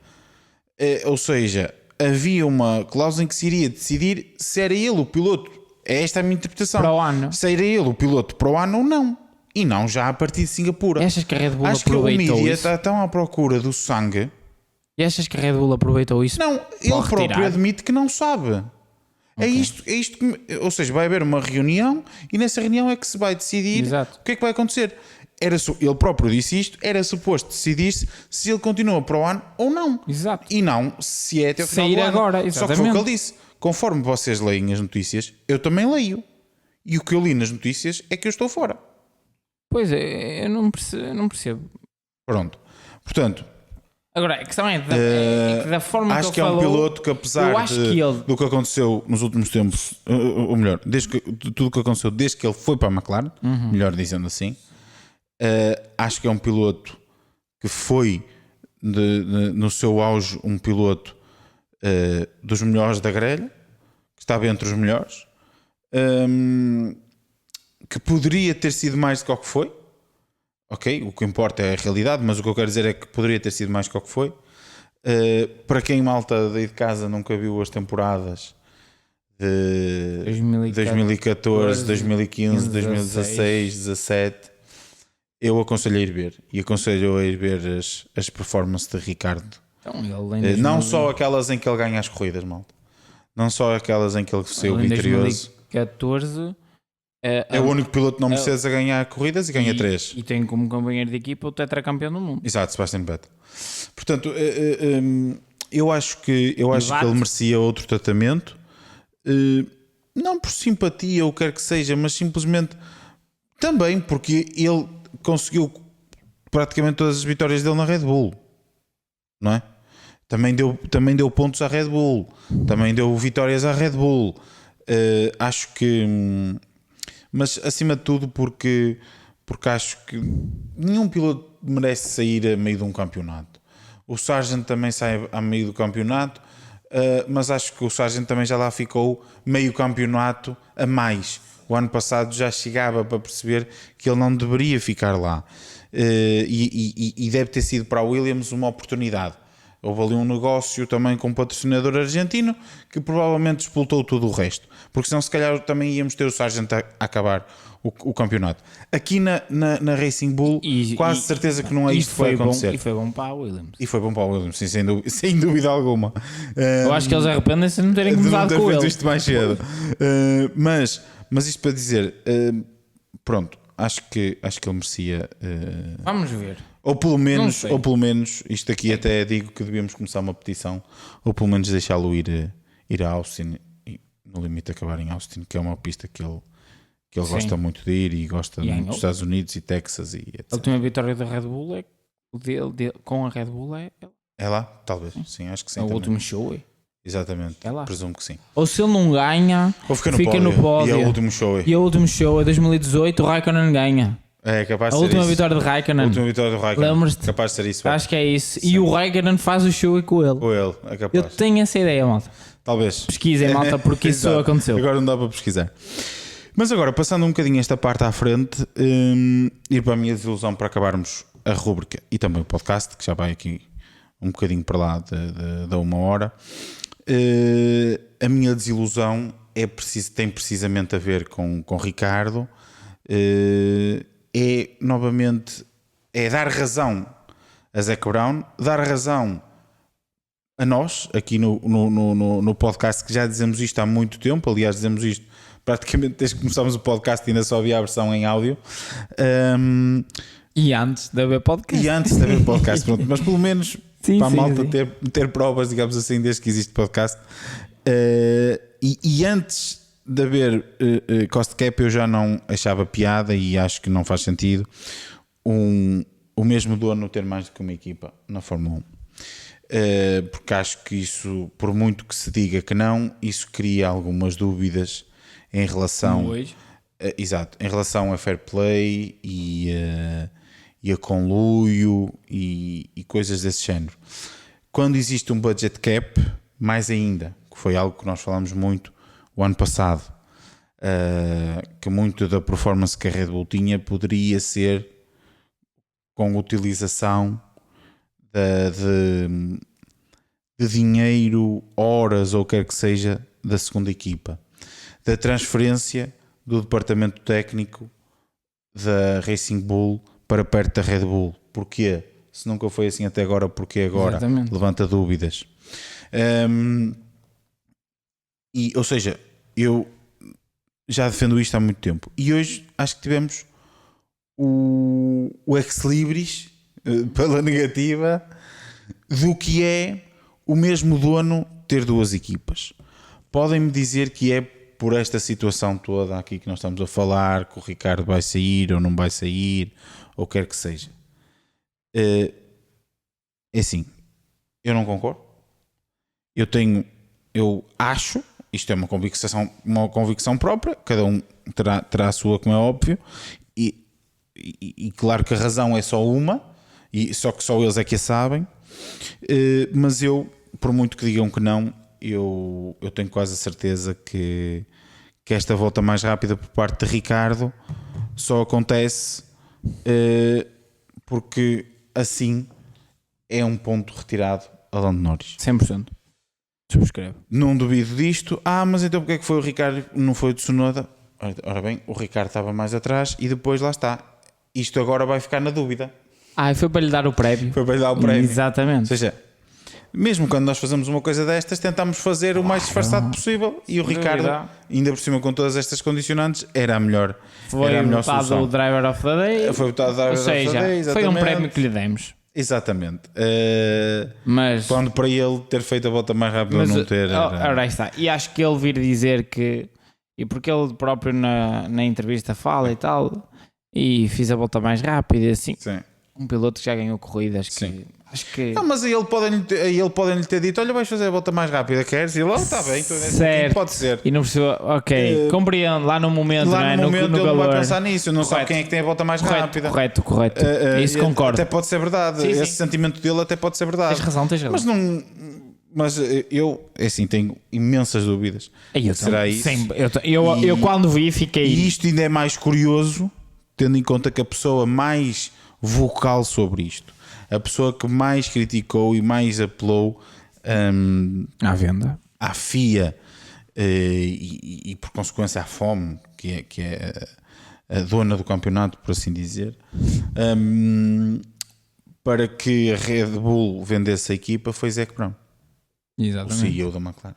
Ou seja, havia uma cláusula em que se iria decidir se era ele o piloto. É esta a minha interpretação. Para o ano. Se era ele o piloto para o ano ou não. E não já a partir de Singapura. Achas que a Red Bull acho que o aproveitou mídia isso? está tão à procura do sangue. E achas que a Red Bull aproveitou isso? Não, ele próprio admite que não sabe. É isto que, ou seja, vai haver uma reunião e nessa reunião é que se vai decidir o que é que vai acontecer. Ele próprio disse isto, era suposto decidir-se se ele continua para o ano ou não. Exato. E não se é até o final do ano. Agora, só que foi o que ele disse. Conforme vocês leem as notícias, eu também leio. E o que eu li nas notícias é que eu estou fora. Pois é, eu não percebo. Pronto. Portanto, agora, a questão é da forma acho que ele falou. Acho que é um piloto que, apesar do que aconteceu nos últimos tempos, ou melhor, tudo o que aconteceu desde que ele foi para a McLaren, melhor dizendo assim, acho que é um piloto que foi, no seu auge, um piloto dos melhores da grelha, que estava entre os melhores, que poderia ter sido mais do que o que foi. Ok, o que importa é a realidade, mas o que eu quero dizer é que poderia ter sido mais do que o que foi. Para quem, malta daí de casa, nunca viu as temporadas de 2014, 2015, 2016, 2017, eu aconselho a ir ver. E aconselho a ir ver as performances de Ricardo. Então, não só aquelas em que ele ganha as corridas, malta. Não só aquelas em que ele saiu vitorioso. 2014... é o único piloto não Mercedes a ganhar corridas e ganha 3. E tem como companheiro de equipa o tetracampeão do mundo. Exato, Sebastian Vettel. Portanto, eu acho que ele merecia outro tratamento. Não por simpatia ou quer que seja, mas simplesmente também porque ele conseguiu praticamente todas as vitórias dele na Red Bull. Não é? também deu pontos à Red Bull, também deu vitórias à Red Bull. Acho que, mas acima de tudo porque acho que nenhum piloto merece sair a meio de um campeonato. O Sargent também sai a meio do campeonato, mas acho que o Sargent também já lá ficou meio campeonato a mais. O ano passado já chegava para perceber que ele não deveria ficar lá, e deve ter sido para a Williams uma oportunidade. Houve ali um negócio também com um patrocinador argentino que provavelmente explotou tudo o resto, porque senão se calhar também íamos ter o Sargent a acabar o campeonato. Aqui na Racing Bull, quase certeza que não é isto que vai acontecer. E foi bom para a Williams. E foi bom para a Williams, sim, sem dúvida alguma. Eu acho que eles arrependem-se de não terem começado com ele. Isto mais cedo. Mas isto para dizer, pronto, acho que ele merecia. Vamos ver. Ou pelo menos, isto aqui até digo que devíamos começar uma petição, ou pelo menos deixá-lo ir a Austin e no limite acabar em Austin, que é uma pista que ele gosta muito de ir e gosta muito dos Estados Unidos e Texas e etc. A última vitória da Red Bull é com a Red Bull é lá, talvez, sim, acho que sim. É o também. último show, exatamente, é lá. presumo que sim. Ou se ele não ganha, ou fica no pódio. E é o último show. E o último show é 2018, o Raikkonen ganha. É capaz de ser a última isso. Vitória de Raikkonen. A última vitória de Raikkonen. Lembras-te? Capaz de ser isso. Acho que é isso. Sim. E o Raikkonen faz o show com ele. Com ele, é capaz. Eu tenho essa ideia, malta. Talvez. Pesquisem, malta, porque isso aconteceu. Agora não dá para pesquisar. Mas agora, passando um bocadinho esta parte à frente, ir para a minha desilusão para acabarmos a rúbrica e também o podcast, que já vai aqui um bocadinho para lá da 1 hora. A minha desilusão tem precisamente a ver com Ricardo. Novamente dar razão a Zac Brown, dar razão a nós aqui no podcast, que já dizemos isto há muito tempo. Aliás, dizemos isto praticamente desde que começámos o podcast, ainda só havia a versão em áudio. E antes de haver podcast, pronto, mas pelo menos para a malta ter provas, digamos assim, desde que existe podcast. E antes de haver cost cap, eu já não achava piada e acho que não faz sentido o mesmo dono ter mais do que uma equipa na Fórmula 1. Porque acho que isso, por muito que se diga que não, isso cria algumas dúvidas em relação em relação a fair play e a conluio e coisas desse género. Quando existe um budget cap, mais ainda, que foi algo que nós falámos muito o ano passado, que muito da performance que a Red Bull tinha poderia ser com utilização de dinheiro, horas ou quer que seja da segunda equipa, da transferência do departamento técnico da Racing Bull para perto da Red Bull. Porquê? Se nunca foi assim até agora, porque agora? Exatamente. Levanta dúvidas. Ou seja, eu já defendo isto há muito tempo e hoje acho que tivemos o ex-libris pela negativa do que é o mesmo dono ter duas equipas. Podem-me dizer que é por esta situação toda aqui que nós estamos a falar, que o Ricardo vai sair ou não vai sair, ou quer que seja. É assim, eu não concordo. Eu acho, isto é uma convicção própria, cada um terá a sua, como é óbvio, e claro que a razão é só uma, e só que só eles é que a sabem, mas eu, por muito que digam que não, eu tenho quase a certeza que esta volta mais rápida por parte de Ricardo só acontece porque assim é um ponto retirado a Lando Norris. 100%. Subscreve. Não duvido disto. Mas então porque é que foi o Ricardo, não foi o Tsunoda? Ora bem, o Ricardo estava mais atrás e depois lá está. Isto agora vai ficar na dúvida. Foi para lhe dar o prémio. Foi para lhe dar o prémio. Exatamente. Ou seja, mesmo quando nós fazemos uma coisa destas, tentamos fazer o mais disfarçado possível e o Ricardo, ainda por cima com todas estas condicionantes, era a melhor solução. Foi votado o Driver of the Day. Foi votado o Driver of the Day, exatamente. Foi um prémio que lhe demos. Exatamente. Mas quando para ele ter feito a volta mais rápida ou não ter... Ora está. E acho que ele vir dizer que... E porque ele próprio na entrevista fala e tal, e fiz a volta mais rápida e assim. Sim. Um piloto que já ganhou corridas, que Acho que... Não, mas aí ele podem-lhe ter dito: olha, vais fazer a volta mais rápida, queres? E ele, está bem, então, certo. pode ser. E não percebeu, ok, compreendo, lá no momento, Lá não é? no momento no ele não calor. vai pensar nisso, não sabe quem é que tem a volta mais rápida. Correto. Isso concordo. Até pode ser verdade, Sim. esse sentimento dele até pode ser verdade. Tens razão. Mas eu, assim, tenho imensas dúvidas. Será isso? Eu quando vi, fiquei... E isto ainda é mais curioso, tendo em conta que a pessoa mais vocal sobre isto, a pessoa que mais criticou e mais apelou à venda, à FIA e por consequência à FOM, que é a dona do campeonato, por assim dizer, para que a Red Bull vendesse a equipa, foi Zac Brown. Exatamente. O CEO da McLaren.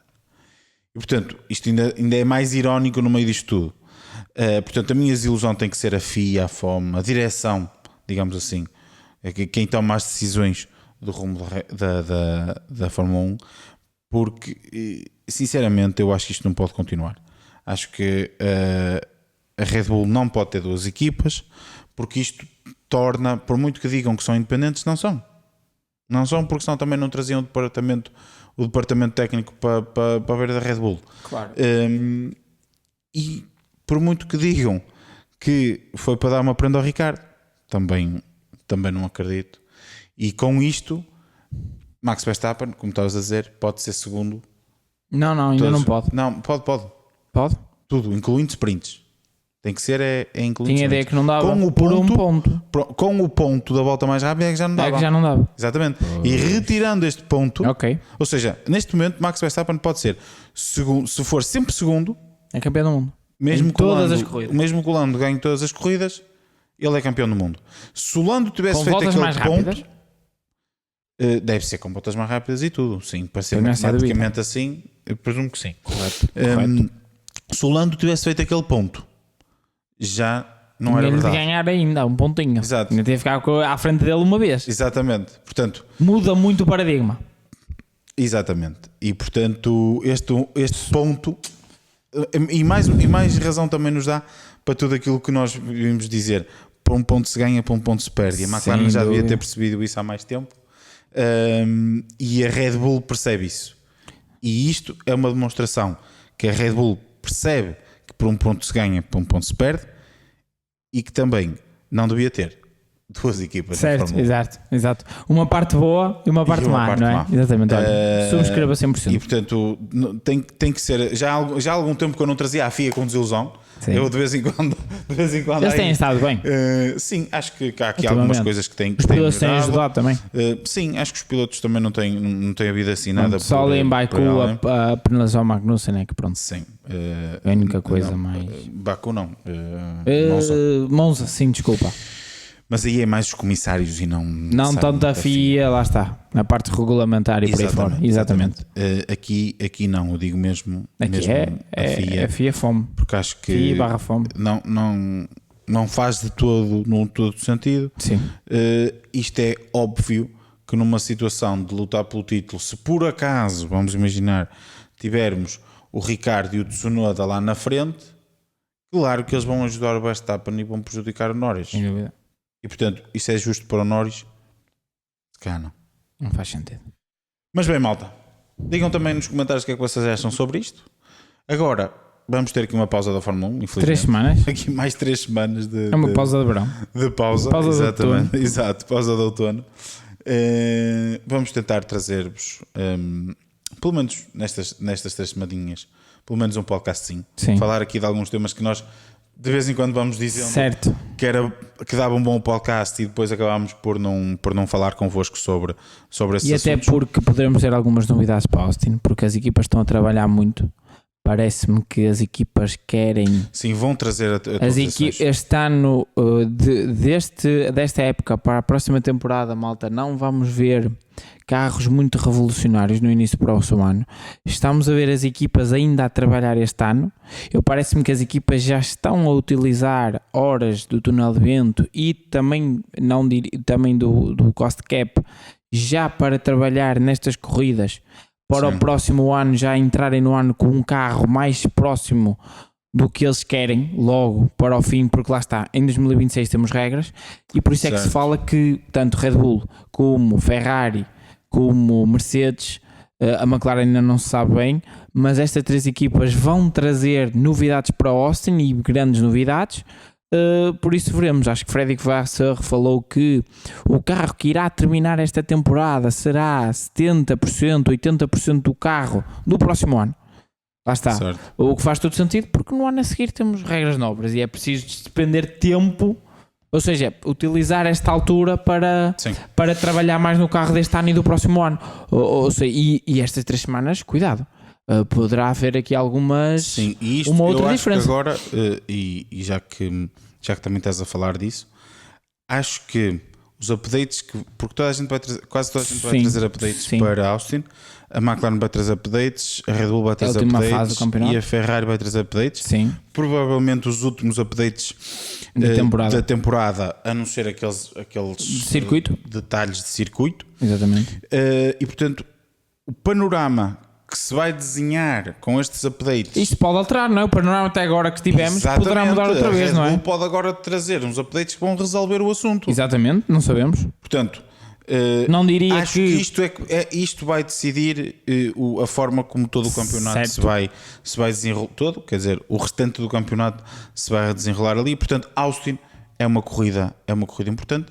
E portanto, isto ainda é mais irónico no meio disto tudo. Portanto, a minha desilusão tem que ser a FIA, a FOM, a direção, digamos assim, quem toma as decisões do rumo da Fórmula 1, porque sinceramente eu acho que isto não pode continuar. Acho que a Red Bull não pode ter duas equipas, porque isto torna, por muito que digam que são independentes, não são, porque senão também não traziam o departamento técnico para ver da Red Bull. Claro. E por muito que digam que foi para dar uma prenda ao Ricardo, também não acredito. E com isto, Max Verstappen, como estavas a dizer, pode ser segundo. Não, ainda não pode. Não, pode. Pode? Tudo, incluindo sprints. Tem que ser incluindo. Tinha ideia que não dava com um ponto. Com o ponto da volta mais rápida é que já não dava. É que já não dava. Exatamente. E retirando este ponto, ok. Ou seja, neste momento Max Verstappen pode ser segundo, se for sempre segundo, é campeão do mundo. Mesmo em todas as corridas. Mesmo que o Lando ganhe todas as corridas, ele é campeão do mundo. Se o Lando tivesse feito aquele mais ponto, rápidas? Deve ser com voltas mais rápidas e tudo. Sim, para ser matematicamente assim, eu presumo que sim. Correto. Se o Lando tivesse feito aquele ponto, já não era verdade. De ganhar ainda um pontinho. Exato. Ainda tinha que ficar à frente dele uma vez. Exatamente. Portanto, muda muito o paradigma. Exatamente. E portanto, este ponto e mais razão também nos dá para tudo aquilo que nós vimos dizer. Para um ponto se ganha, para um ponto se perde. E a McLaren já devia ter percebido isso há mais tempo. E a Red Bull percebe isso. E isto é uma demonstração que a Red Bull percebe que por um ponto se ganha, por um ponto se perde, e que também não devia ter duas equipas. Certo, exato. Uma parte boa e uma parte má, não é? Má. Exatamente. Subscreva 100%. E portanto tem que ser. Já há algum tempo que eu não trazia a FIA com desilusão. Sim. Eu de vez em quando. Eles têm estado bem. Sim, acho que há aqui algumas coisas que têm. Os pilotos têm ajudado também. Sim, acho que os pilotos também não têm havido assim nada. Só ali em Baku a penalização ao Magnussen é que pronto. Sim. É a única coisa não, mais. Baku não. Monza, sim, desculpa. Mas aí é mais os comissários e não tanto a FIA, lá está, na parte regulamentar e por aí fora. Exatamente. Aqui não, eu digo mesmo. Aqui mesmo a FIA FOM. Porque acho que FIA FOM. Não faz de todo sentido. Sim. Isto é óbvio que numa situação de lutar pelo título, se por acaso, vamos imaginar, tivermos o Ricardo e o Tsunoda lá na frente, claro que eles vão ajudar o Verstappen e vão prejudicar o Norris. Sem dúvida. E portanto, isso é justo para o Norris? Se cá não. Não faz sentido. Mas bem, malta, digam também nos comentários o que é que vocês acham sobre isto. Agora, vamos ter aqui uma pausa da Fórmula 1, infelizmente. 3 semanas? Aqui mais 3 semanas de... É uma pausa de verão. De pausa, exatamente. Exato, pausa de outono. Vamos tentar trazer-vos, pelo menos nestas 3 semadinhas, pelo menos um podcastzinho. Sim. Falar aqui de alguns temas que nós de vez em quando vamos dizendo certo. que dava um bom podcast e depois acabámos por não falar convosco sobre esses e assuntos. até porque poderemos ter algumas novidades para Austin, porque as equipas estão a trabalhar muito. Parece-me que as equipas querem... Sim, vão trazer este ano, desta época para a próxima temporada, malta, não vamos ver carros muito revolucionários no início do próximo ano. Estamos a ver as equipas ainda a trabalhar este ano. Parece-me que as equipas já estão a utilizar horas do túnel de vento e também do cost cap já para trabalhar nestas corridas para Sim. o próximo ano já entrarem no ano com um carro mais próximo do que eles querem logo para o fim, porque lá está, em 2026 temos regras e por isso é que se fala que tanto Red Bull como Ferrari como Mercedes, a McLaren ainda não se sabe bem, mas estas 3 equipas vão trazer novidades para Austin e grandes novidades. Por isso veremos. Acho que Frederic Vasseur falou que o carro que irá terminar esta temporada será 70%, 80% do carro do próximo ano. Lá está. Certo. O que faz todo sentido, porque no ano a seguir temos regras novas e é preciso despender tempo, ou seja, utilizar esta altura para trabalhar mais no carro deste ano e do próximo ano. Ou seja, e estas 3 semanas, cuidado, poderá haver aqui algumas. Sim, e isto, uma outra eu diferença. acho que agora, e já que também estás a falar disso, acho que os updates, porque toda a gente vai trazer, quase toda a gente vai trazer updates para Austin. A McLaren vai trazer updates, a Red Bull vai trazer updates e a Ferrari vai trazer updates. Sim. Provavelmente os últimos updates da temporada, a não ser aqueles circuito. Detalhes de circuito. Exatamente. E portanto, o panorama que se vai desenhar com estes updates. Isto pode alterar, não é? O panorama até agora que tivemos poderá mudar outra vez, não é? A Red Bull pode agora trazer uns updates que vão resolver o assunto. Exatamente, não sabemos. Portanto, não diria acho que isto vai decidir a forma como todo o campeonato se vai desenrolar todo, quer dizer, o restante do campeonato se vai desenrolar ali. Portanto, Austin é uma corrida importante.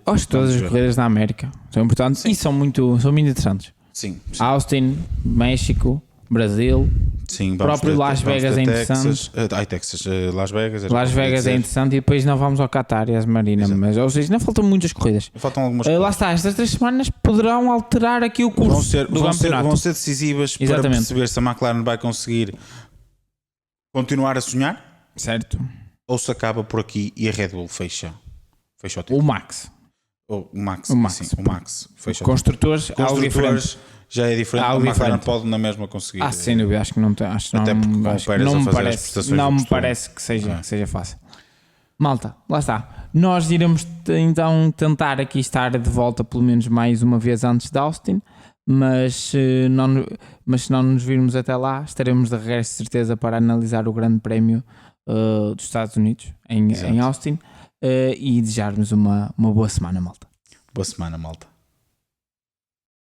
Acho que todas as corridas da América são importantes e são muito interessantes. Sim. Austin, México, Brasil, sim, próprio Las Vegas é interessante. Texas, Las Vegas. Las Vegas é interessante e depois não vamos ao Qatar e às Marina, mas ou seja, não faltam muitas corridas. Faltam algumas lá está, estas 3 semanas poderão alterar aqui o curso do campeonato. Vão ser decisivas para perceber se a McLaren vai conseguir continuar a sonhar, certo? Ou se acaba por aqui e a Red Bull fecha o tempo. O Max. O Max fecha. Construtores já é diferente. A McLaren pode na mesma conseguir. Sem dúvida, acho que não tem. Não me parece que seja fácil. Malta, lá está. Nós iremos então tentar aqui estar de volta pelo menos mais uma vez antes de Austin, mas se não nos virmos até lá, estaremos de regresso de certeza para analisar o Grande Prémio dos Estados Unidos em Austin. E desejar-nos uma boa semana, malta. Boa semana, malta.